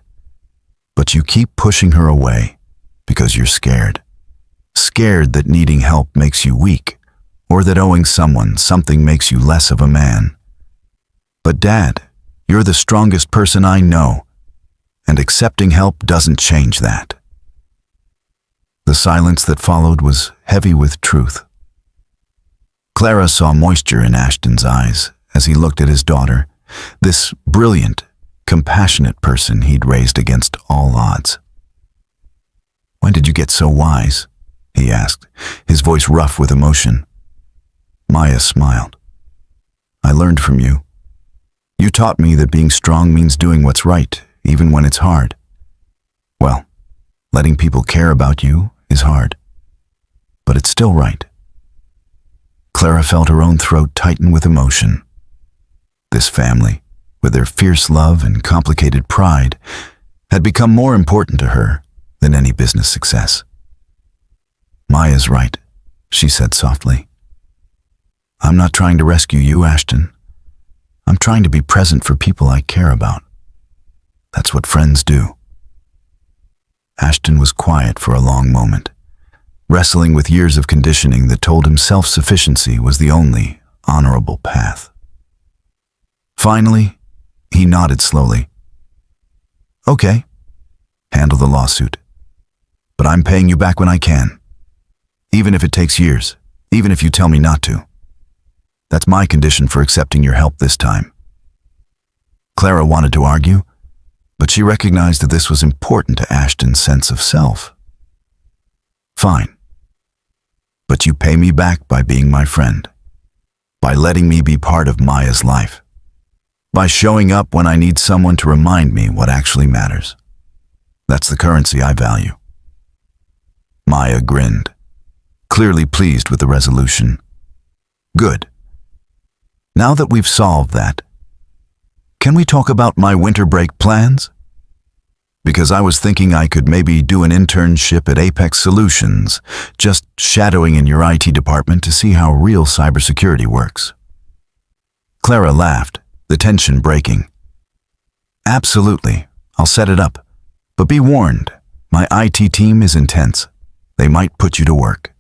But you keep pushing her away because you're scared. Scared that needing help makes you weak, or that owing someone something makes you less of a man. But Dad, you're the strongest person I know, and accepting help doesn't change that." The silence that followed was heavy with truth. Clara saw moisture in Ashton's eyes as he looked at his daughter, this brilliant, compassionate person he'd raised against all odds. "When did you get so wise?" he asked, his voice rough with emotion. Maya smiled. "I learned from you. You taught me that being strong means doing what's right, even when it's hard. Well, letting people care about you is hard, but it's still right." Clara felt her own throat tighten with emotion. This family, with their fierce love and complicated pride, had become more important to her than any business success. "Maya's right," she said softly. "I'm not trying to rescue you, Ashton. I'm trying to be present for people I care about. That's what friends do." Ashton was quiet for a long moment, wrestling with years of conditioning that told him self-sufficiency was the only honorable path. Finally, he nodded slowly. "Okay, handle the lawsuit. But I'm paying you back when I can. Even if it takes years, even if you tell me not to. That's my condition for accepting your help this time." Clara wanted to argue, but she recognized that this was important to Ashton's sense of self. "Fine. But you pay me back by being my friend, by letting me be part of Maya's life, by showing up when I need someone to remind me what actually matters. That's the currency I value." Maya grinned, clearly pleased with the resolution. "Good. Now that we've solved that, can we talk about my winter break plans? Because I was thinking I could maybe do an internship at Apex Solutions, just shadowing in your IT department to see how real cybersecurity works." Clara laughed, the tension breaking. "Absolutely, I'll set it up. But be warned, my IT team is intense. They might put you to work."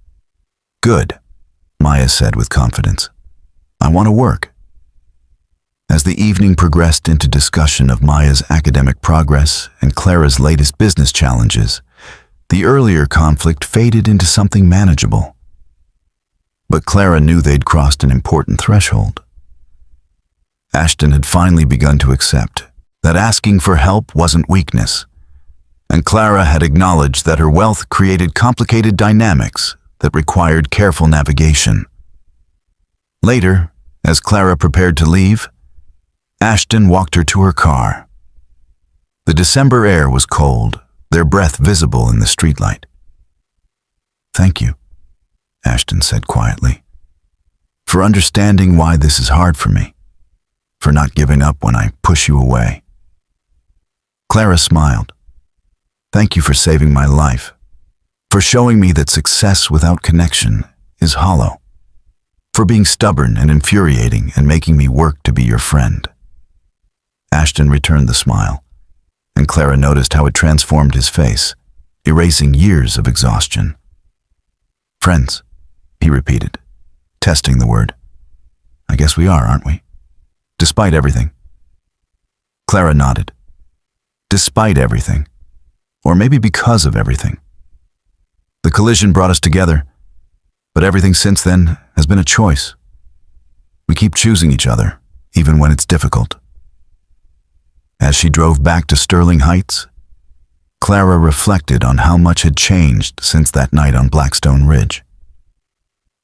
"Good," Maya said with confidence. "I want to work." As the evening progressed into discussion of Maya's academic progress and Clara's latest business challenges, the earlier conflict faded into something manageable. But Clara knew they'd crossed an important threshold. Ashton had finally begun to accept that asking for help wasn't weakness, and Clara had acknowledged that her wealth created complicated dynamics that required careful navigation. Later, as Clara prepared to leave, Ashton walked her to her car. The December air was cold, their breath visible in the streetlight. "Thank you," Ashton said quietly, "for understanding why this is hard for me, for not giving up when I push you away." Clara smiled. "Thank you for saving my life, for showing me that success without connection is hollow, for being stubborn and infuriating and making me work to be your friend." Ashton returned the smile, and Clara noticed how it transformed his face, erasing years of exhaustion. "Friends," he repeated, testing the word. "I guess we are, aren't we? Despite everything." Clara nodded. Despite everything, or maybe because of everything. The collision brought us together, but everything since then has been a choice. We keep choosing each other, even when it's difficult. As she drove back to Sterling Heights, Clara reflected on how much had changed since that night on Blackstone Ridge.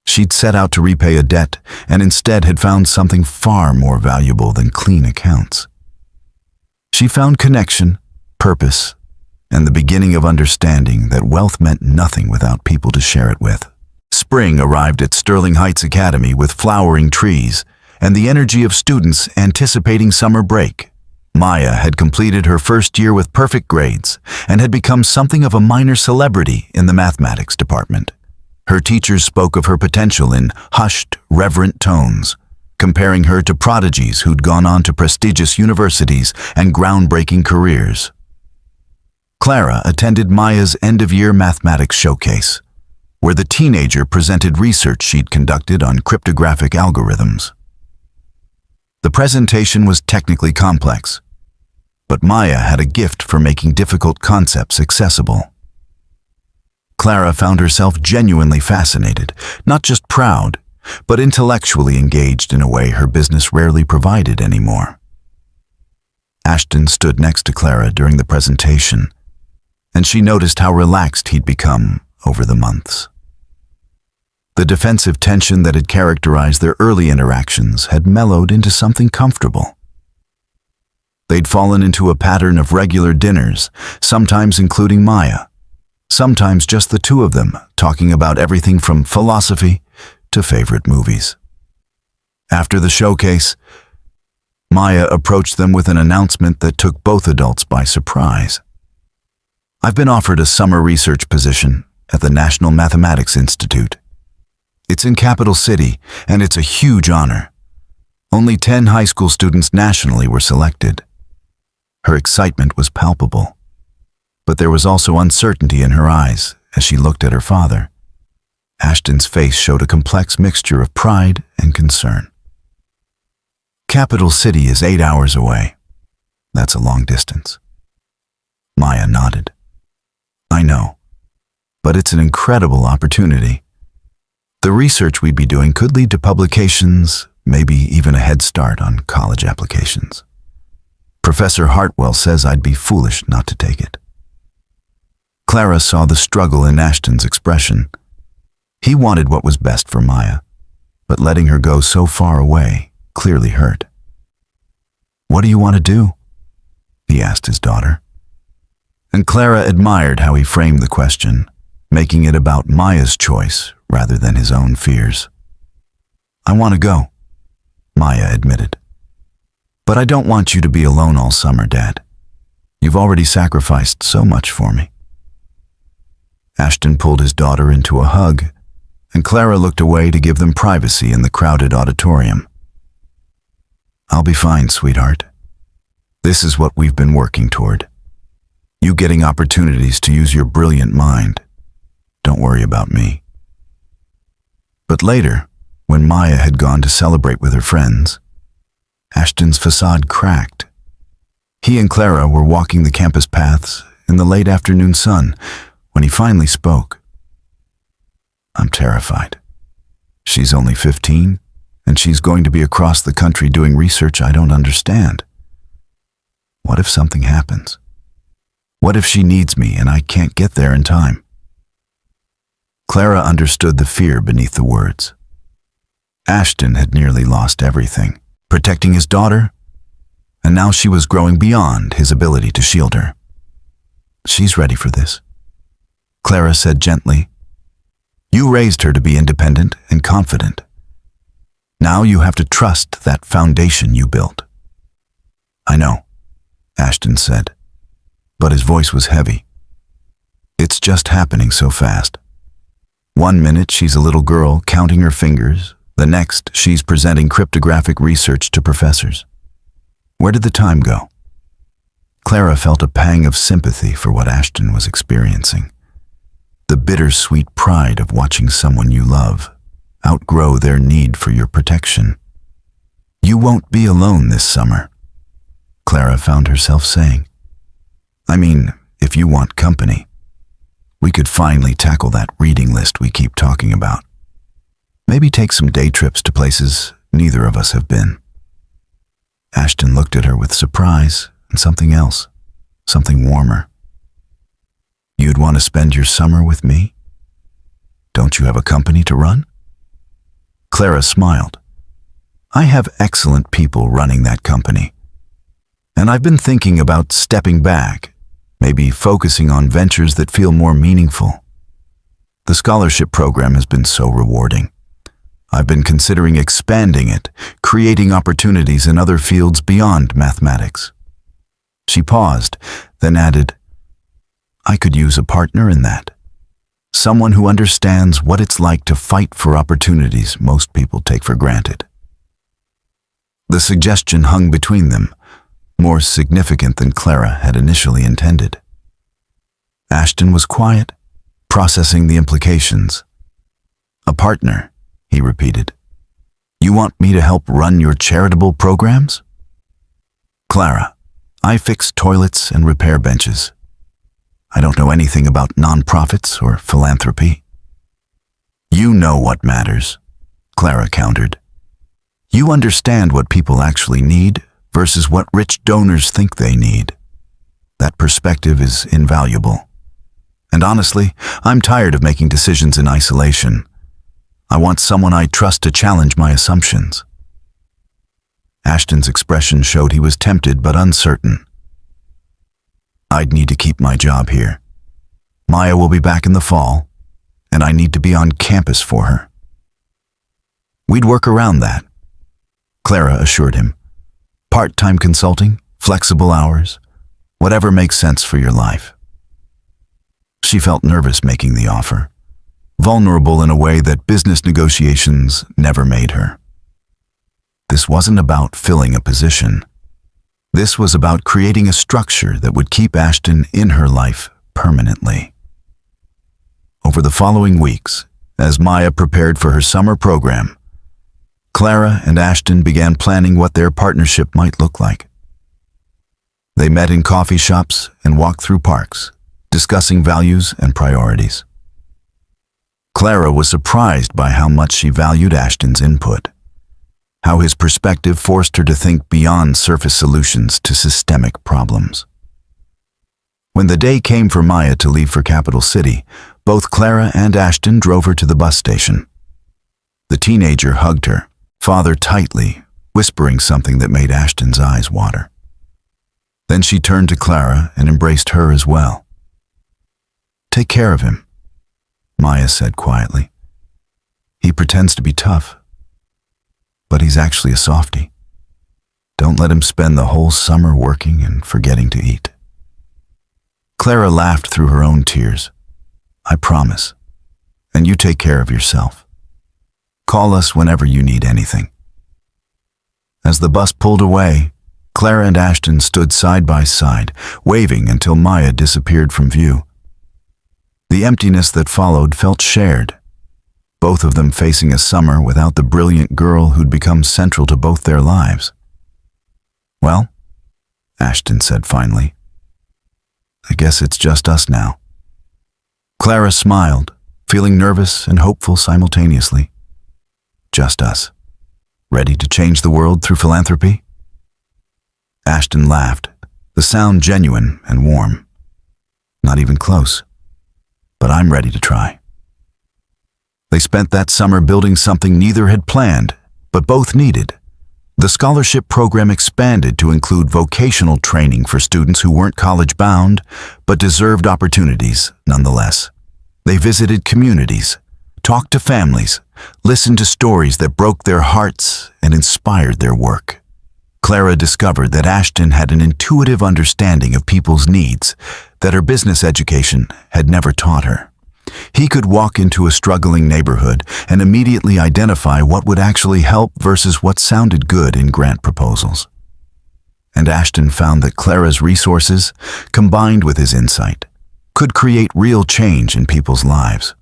She'd set out to repay a debt and instead had found something far more valuable than clean accounts. She found connection, purpose, and the beginning of understanding that wealth meant nothing without people to share it with. Spring arrived at Sterling Heights Academy with flowering trees and the energy of students anticipating summer break. Maya had completed her first year with perfect grades and had become something of a minor celebrity in the mathematics department. Her teachers spoke of her potential in hushed, reverent tones, comparing her to prodigies who'd gone on to prestigious universities and groundbreaking careers. Clara attended Maya's end-of-year mathematics showcase, where the teenager presented research she'd conducted on cryptographic algorithms. The presentation was technically complex, but Maya had a gift for making difficult concepts accessible. Clara found herself genuinely fascinated, not just proud, but intellectually engaged in a way her business rarely provided anymore. Ashton stood next to Clara during the presentation, and she noticed how relaxed he'd become over the months. The defensive tension that had characterized their early interactions had mellowed into something comfortable. They'd fallen into a pattern of regular dinners, sometimes including Maya, sometimes just the two of them, talking about everything from philosophy to favorite movies. After the showcase, Maya approached them with an announcement that took both adults by surprise. "I've been offered a summer research position at the National Mathematics Institute. It's in Capital City, and it's a huge honor. Only 10 high school students nationally were selected." Her excitement was palpable, but there was also uncertainty in her eyes as she looked at her father. Ashton's face showed a complex mixture of pride and concern. "Capital City is 8 hours away. That's a long distance." Maya nodded. "I know, but it's an incredible opportunity. The research we'd be doing could lead to publications, maybe even a head start on college applications. Professor Hartwell says I'd be foolish not to take it." Clara saw the struggle in Ashton's expression. He wanted what was best for Maya, but letting her go so far away clearly hurt. "What do you want to do?" he asked his daughter. And Clara admired how he framed the question, making it about Maya's choice rather than his own fears. "I want to go," Maya admitted. "But I don't want you to be alone all summer, Dad. You've already sacrificed so much for me." Ashton pulled his daughter into a hug, and Clara looked away to give them privacy in the crowded auditorium. "I'll be fine, sweetheart. This is what we've been working toward. You getting opportunities to use your brilliant mind. Don't worry about me." But later, when Maya had gone to celebrate with her friends, Ashton's facade cracked. He and Clara were walking the campus paths in the late afternoon sun when he finally spoke. "I'm terrified. She's only 15, and she's going to be across the country doing research I don't understand. What if something happens? What if she needs me and I can't get there in time? Clara understood the fear beneath the words. Ashton had nearly lost everything, protecting his daughter, and now she was growing beyond his ability to shield her. She's ready for this, Clara said gently. You raised her to be independent and confident. Now you have to trust that foundation you built. I know, Ashton said, but his voice was heavy. It's just happening so fast. 1 minute she's a little girl counting her fingers, the next she's presenting cryptographic research to professors. Where did the time go? Clara felt a pang of sympathy for what Ashton was experiencing. The bittersweet pride of watching someone you love outgrow their need for your protection. You won't be alone this summer, Clara found herself saying. I mean, if you want company. We could finally tackle that reading list we keep talking about. Maybe take some day trips to places neither of us have been. Ashton looked at her with surprise and something else, something warmer. You'd want to spend your summer with me? Don't you have a company to run? Clara smiled. I have excellent people running that company. And I've been thinking about stepping back, maybe focusing on ventures that feel more meaningful. The scholarship program has been so rewarding. I've been considering expanding it, creating opportunities in other fields beyond mathematics. She paused, then added, I could use a partner in that. Someone who understands what it's like to fight for opportunities most people take for granted. The suggestion hung between them, more significant than Clara had initially intended. Ashton was quiet, processing the implications. A partner, he repeated. You want me to help run your charitable programs? Clara, I fix toilets and repair benches. I don't know anything about nonprofits or philanthropy. You know what matters, Clara countered. You understand what people actually need versus what rich donors think they need. That perspective is invaluable. And honestly, I'm tired of making decisions in isolation. I want someone I trust to challenge my assumptions. Ashton's expression showed he was tempted but uncertain. I'd need to keep my job here. Maya will be back in the fall, and I need to be on campus for her. We'd work around that, Clara assured him. Part-time consulting, flexible hours, whatever makes sense for your life. She felt nervous making the offer, vulnerable in a way that business negotiations never made her. This wasn't about filling a position. This was about creating a structure that would keep Ashton in her life permanently. Over the following weeks, as Maya prepared for her summer program, Clara and Ashton began planning what their partnership might look like. They met in coffee shops and walked through parks, discussing values and priorities. Clara was surprised by how much she valued Ashton's input, how his perspective forced her to think beyond surface solutions to systemic problems. When the day came for Maya to leave for Capital City, both Clara and Ashton drove her to the bus station. The teenager hugged her, father tightly, whispering something that made Ashton's eyes water. Then she turned to Clara and embraced her as well. Take care of him, Maya said quietly. He pretends to be tough, but he's actually a softie. Don't let him spend the whole summer working and forgetting to eat. Clara laughed through her own tears. I promise. And you take care of yourself. Call us whenever you need anything. As the bus pulled away, Clara and Ashton stood side by side, waving until Maya disappeared from view. The emptiness that followed felt shared, both of them facing a summer without the brilliant girl who'd become central to both their lives. Well, Ashton said finally, I guess it's just us now. Clara smiled, feeling nervous and hopeful simultaneously. Just us. Ready to change the world through philanthropy? Ashton laughed, the sound genuine and warm. not even close. But I'm ready to try. They spent that summer building something neither had planned, but both needed. The scholarship program expanded to include vocational training for students who weren't college-bound, but deserved opportunities nonetheless. They visited communities, talked to families, listened to stories that broke their hearts and inspired their work. Clara discovered that Ashton had an intuitive understanding of people's needs that her business education had never taught her. He could walk into a struggling neighborhood and immediately identify what would actually help versus what sounded good in grant proposals. And Ashton found that Clara's resources, combined with his insight, could create real change in people's lives.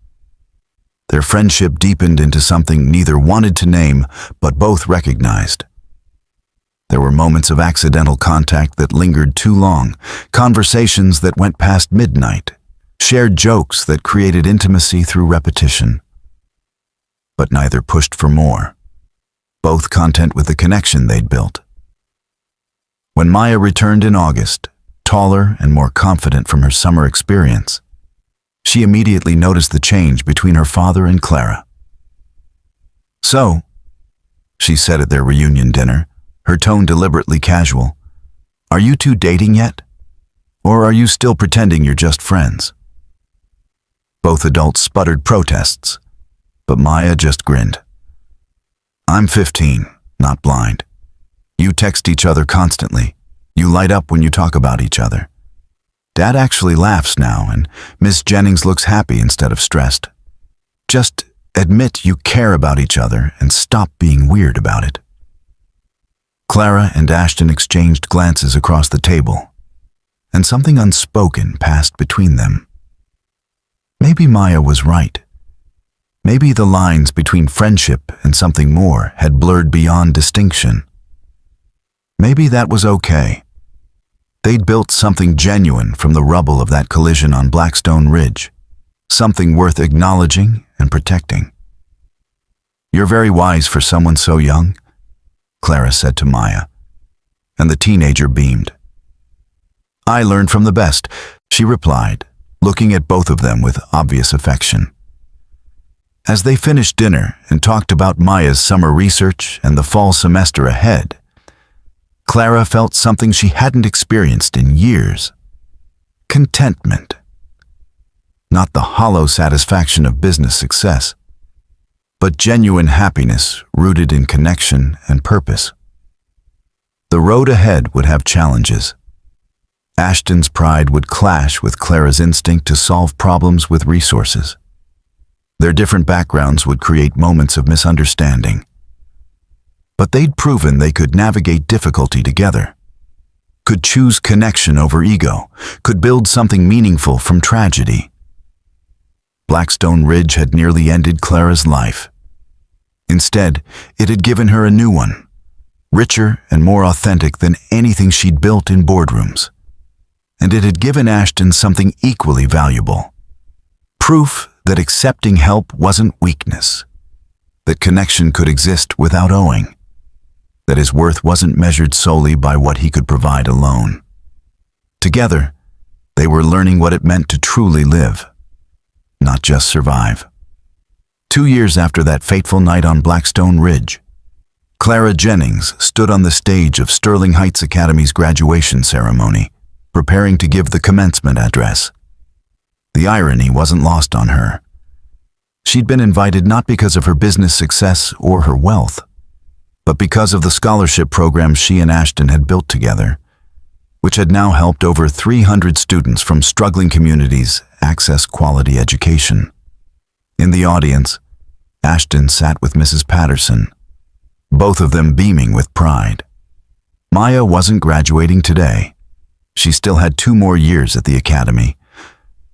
Their friendship deepened into something neither wanted to name, but both recognized. There were moments of accidental contact that lingered too long, conversations that went past midnight, shared jokes that created intimacy through repetition. But neither pushed for more, both content with the connection they'd built. When Maya returned in August, taller and more confident from her summer experience, she immediately noticed the change between her father and Clara. "So," she said at their reunion dinner, her tone deliberately casual, "are you two dating yet? Or are you still pretending you're just friends?" Both adults sputtered protests, but Maya just grinned. "I'm 15, not blind. You text each other constantly. You light up when you talk about each other. Dad actually laughs now, and Miss Jennings looks happy instead of stressed. Just admit you care about each other and stop being weird about it." Clara and Ashton exchanged glances across the table, and something unspoken passed between them. Maybe Maya was right. Maybe the lines between friendship and something more had blurred beyond distinction. Maybe that was okay. They'd built something genuine from the rubble of that collision on Blackstone Ridge, something worth acknowledging and protecting. "You're very wise for someone so young," Clara said to Maya, and the teenager beamed. "I learned from the best," she replied, looking at both of them with obvious affection. As they finished dinner and talked about Maya's summer research and the fall semester ahead, Clara felt something she hadn't experienced in years: contentment. Not the hollow satisfaction of business success, but genuine happiness rooted in connection and purpose. The road ahead would have challenges. Ashton's pride would clash with Clara's instinct to solve problems with resources. Their different backgrounds would create moments of misunderstanding. But they'd proven they could navigate difficulty together, could choose connection over ego, could build something meaningful from tragedy. Blackstone Ridge had nearly ended Clara's life. Instead, it had given her a new one, richer and more authentic than anything she'd built in boardrooms. And it had given Ashton something equally valuable: proof that accepting help wasn't weakness, that connection could exist without owing, that his worth wasn't measured solely by what he could provide alone. Together, they were learning what it meant to truly live, not just survive. 2 years after that fateful night on Blackstone Ridge, Clara Jennings stood on the stage of Sterling Heights Academy's graduation ceremony, preparing to give the commencement address. The irony wasn't lost on her. She'd been invited not because of her business success or her wealth, but because of the scholarship program she and Ashton had built together, which had now helped over 300 students from struggling communities access quality education. In the audience, Ashton sat with Mrs. Patterson, both of them beaming with pride. Maya wasn't graduating today. She still had 2 more years at the academy,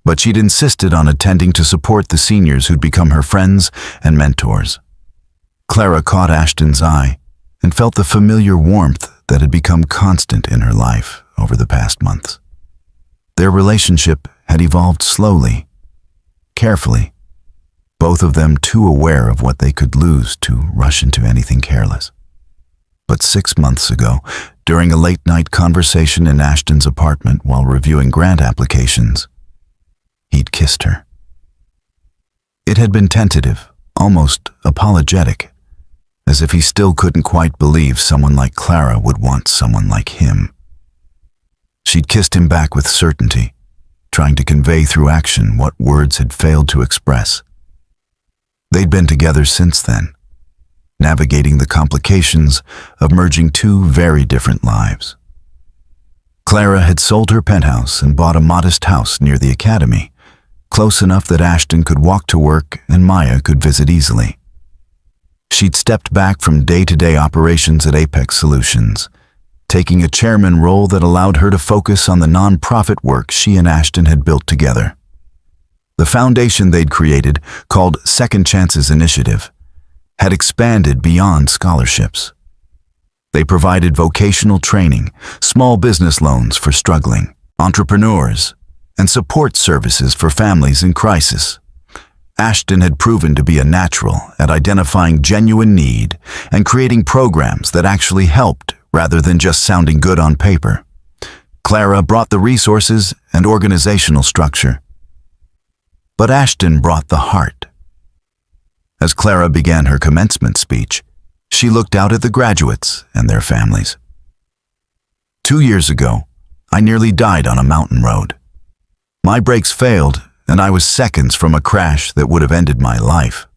but she'd insisted on attending to support the seniors who'd become her friends and mentors. Clara caught Ashton's eye and felt the familiar warmth that had become constant in her life over the past months. Their relationship had evolved slowly, carefully, both of them too aware of what they could lose to rush into anything careless. But 6 months ago, during a late-night conversation in Ashton's apartment while reviewing grant applications, he'd kissed her. It had been tentative, almost apologetic, as if he still couldn't quite believe someone like Clara would want someone like him. She'd kissed him back with certainty, trying to convey through action what words had failed to express. They'd been together since then, navigating the complications of merging two very different lives. Clara had sold her penthouse and bought a modest house near the academy, close enough that Ashton could walk to work and Maya could visit easily. She'd stepped back from day-to-day operations at Apex Solutions, taking a chairman role that allowed her to focus on the non-profit work she and Ashton had built together. The foundation they'd created, called Second Chances Initiative, had expanded beyond scholarships. They provided vocational training, small business loans for struggling entrepreneurs, and support services for families in crisis. Ashton had proven to be a natural at identifying genuine need and creating programs that actually helped rather than just sounding good on paper. Clara brought the resources and organizational structure, but Ashton brought the heart. As Clara began her commencement speech, she looked out at the graduates and their families. 2 years ago, I nearly died on a mountain road. My brakes failed, and I was seconds from a crash that would have ended my life.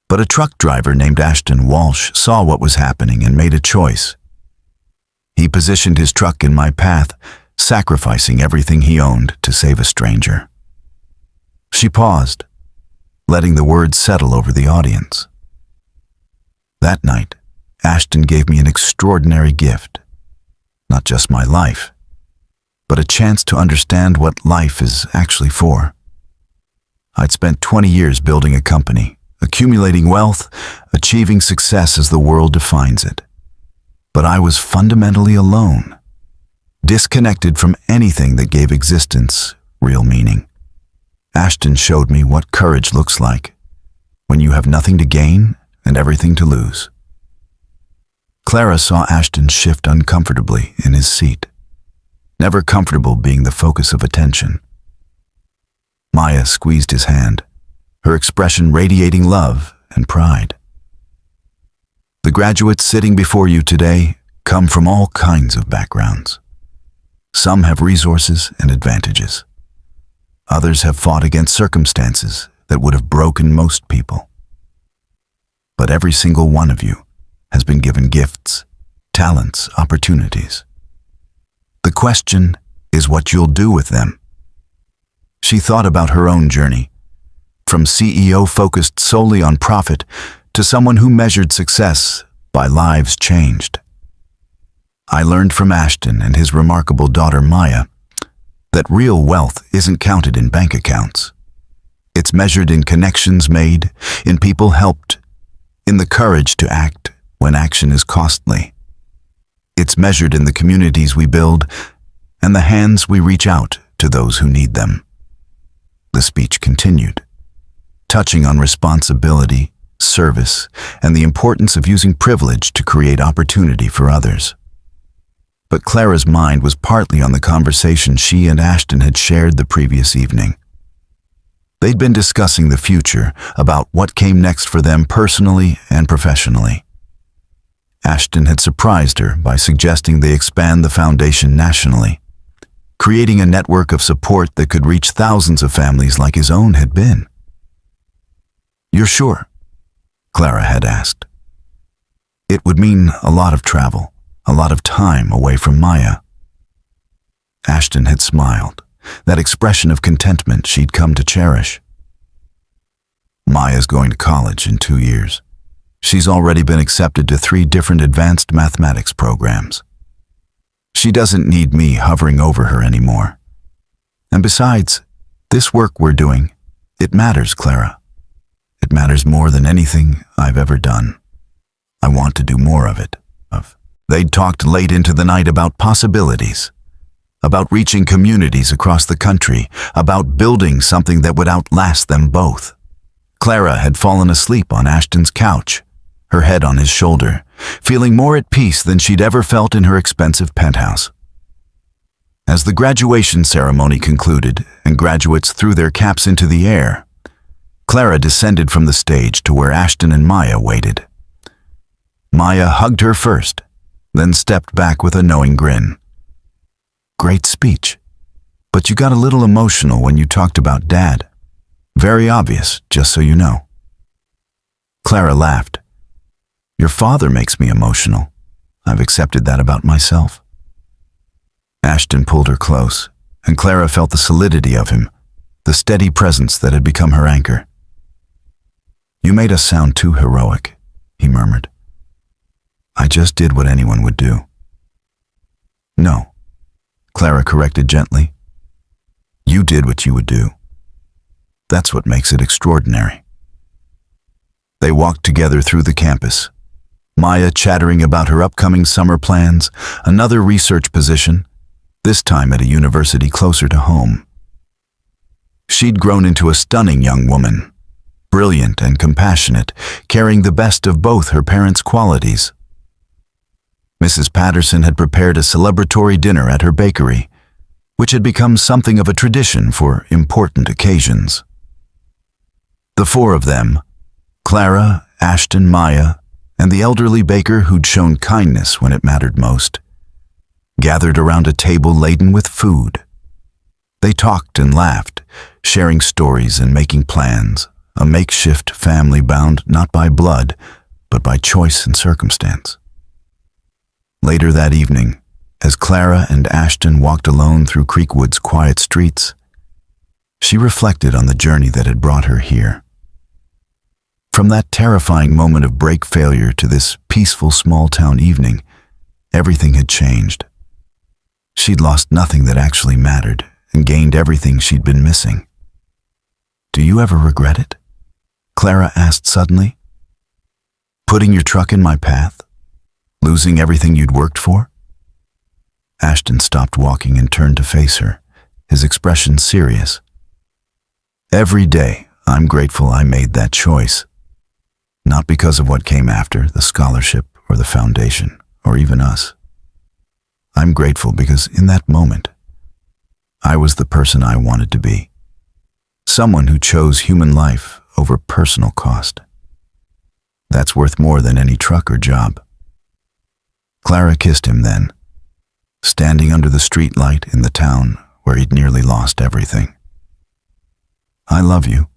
But a truck driver named Ashton Walsh saw what was happening and made a choice. He positioned his truck in my path, sacrificing everything he owned to save a stranger. She paused, letting the words settle over the audience. That night, Ashton gave me an extraordinary gift. Not just my life, but a chance to understand what life is actually for. I'd spent 20 years building a company, accumulating wealth, achieving success as the world defines it. But I was fundamentally alone, disconnected from anything that gave existence real meaning. Ashton showed me what courage looks like when you have nothing to gain and everything to lose. Clara saw Ashton shift uncomfortably in his seat, never comfortable being the focus of attention. Maya squeezed his hand, her expression radiating love and pride. The graduates sitting before you today come from all kinds of backgrounds. Some have resources and advantages. Others have fought against circumstances that would have broken most people. But every single one of you has been given gifts, talents, opportunities. The question is what you'll do with them. She thought about her own journey, from CEO focused solely on profit to someone who measured success by lives changed. I learned from Ashton and his remarkable daughter Maya that real wealth isn't counted in bank accounts. It's measured in connections made, in people helped, in the courage to act when action is costly. It's measured in the communities we build and the hands we reach out to those who need them. The speech continued, touching on responsibility, service, and the importance of using privilege to create opportunity for others. But Clara's mind was partly on the conversation she and Ashton had shared the previous evening. They'd been discussing the future, about what came next for them personally and professionally. Ashton had surprised her by suggesting they expand the foundation nationally, creating a network of support that could reach thousands of families like his own had been. "You're sure?" Clara had asked. It would mean a lot of travel, a lot of time away from Maya. Ashton had smiled, that expression of contentment she'd come to cherish. Maya's going to college in 2 years. She's already been accepted to 3 different advanced mathematics programs. She doesn't need me hovering over her anymore. And besides, this work we're doing, it matters, Clara. It matters more than anything I've ever done. I want to do more of it. They'd talked late into the night about possibilities, about reaching communities across the country, about building something that would outlast them both. Clara had fallen asleep on Ashton's couch, her head on his shoulder, feeling more at peace than she'd ever felt in her expensive penthouse. As the graduation ceremony concluded and graduates threw their caps into the air, Clara descended from the stage to where Ashton and Maya waited. Maya hugged her first, then stepped back with a knowing grin. "Great speech, but you got a little emotional when you talked about Dad. Very obvious, just so you know." Clara laughed. "Your father makes me emotional. I've accepted that about myself." Ashton pulled her close, and Clara felt the solidity of him, the steady presence that had become her anchor. "You made us sound too heroic," he murmured. "I just did what anyone would do." "No," Clara corrected gently. "You did what you would do. That's what makes it extraordinary." They walked together through the campus, Maya chattering about her upcoming summer plans, another research position, this time at a university closer to home. She'd grown into a stunning young woman, brilliant and compassionate, carrying the best of both her parents' qualities. Mrs. Patterson had prepared a celebratory dinner at her bakery, which had become something of a tradition for important occasions. The four of them, Clara, Ashton, Maya, and the elderly baker who'd shown kindness when it mattered most, gathered around a table laden with food. They talked and laughed, sharing stories and making plans, a makeshift family bound not by blood, but by choice and circumstance. Later that evening, as Clara and Ashton walked alone through Creekwood's quiet streets, she reflected on the journey that had brought her here. From that terrifying moment of brake failure to this peaceful small-town evening, everything had changed. She'd lost nothing that actually mattered and gained everything she'd been missing. "Do you ever regret it?" Clara asked suddenly. "Putting your truck in my path? Losing everything you'd worked for?" Ashton stopped walking and turned to face her, his expression serious. "Every day, I'm grateful I made that choice. Not because of what came after, the scholarship or the foundation, or even us. I'm grateful because in that moment, I was the person I wanted to be. Someone who chose human life over personal cost. That's worth more than any truck or job." Clara kissed him then, standing under the street light in the town where he'd nearly lost everything. "I love you,"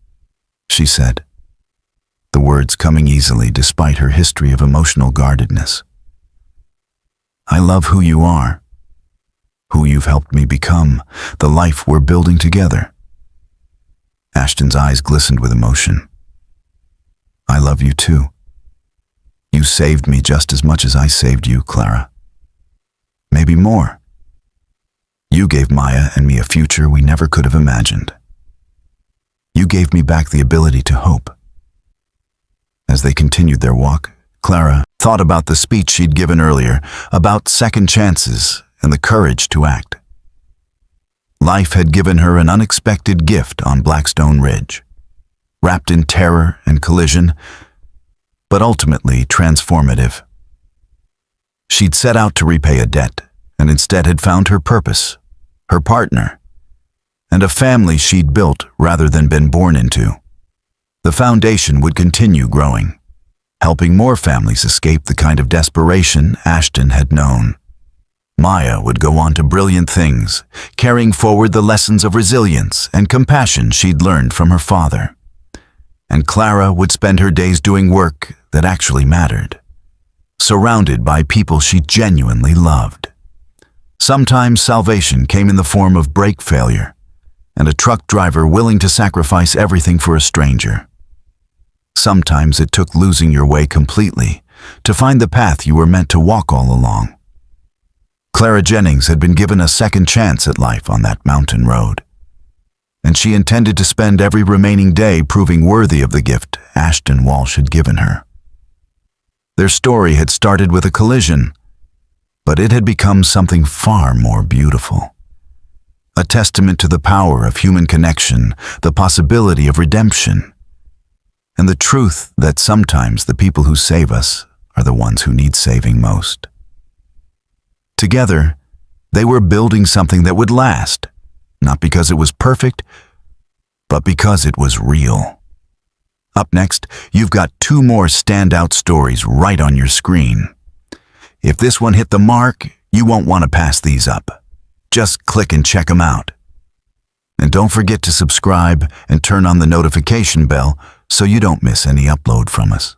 she said, the words coming easily despite her history of emotional guardedness. "I love who you are, who you've helped me become, the life we're building together." Ashton's eyes glistened with emotion. "I love you too. You saved me just as much as I saved you, Clara. Maybe more. You gave Maya and me a future we never could have imagined. You gave me back the ability to hope." As they continued their walk, Clara thought about the speech she'd given earlier, about second chances and the courage to act. Life had given her an unexpected gift on Blackstone Ridge, wrapped in terror and collision, but ultimately transformative. She'd set out to repay a debt, and instead had found her purpose, her partner, and a family she'd built rather than been born into. The foundation would continue growing, helping more families escape the kind of desperation Ashton had known. Maya would go on to brilliant things, carrying forward the lessons of resilience and compassion she'd learned from her father. And Clara would spend her days doing work that actually mattered, surrounded by people she genuinely loved. Sometimes salvation came in the form of brake failure, and a truck driver willing to sacrifice everything for a stranger. Sometimes it took losing your way completely to find the path you were meant to walk all along. Clara Jennings had been given a second chance at life on that mountain road, and she intended to spend every remaining day proving worthy of the gift Ashton Walsh had given her. Their story had started with a collision, but it had become something far more beautiful. A testament to the power of human connection, the possibility of redemption, and the truth that sometimes the people who save us are the ones who need saving most. Together, They were building something that would last, not because it was perfect, but because it was real. Up next, you've got 2 more standout stories right on your screen. If this one hit the mark, you won't want to pass these up. Just click and check them out. And don't forget to subscribe and turn on the notification bell so you don't miss any upload from us.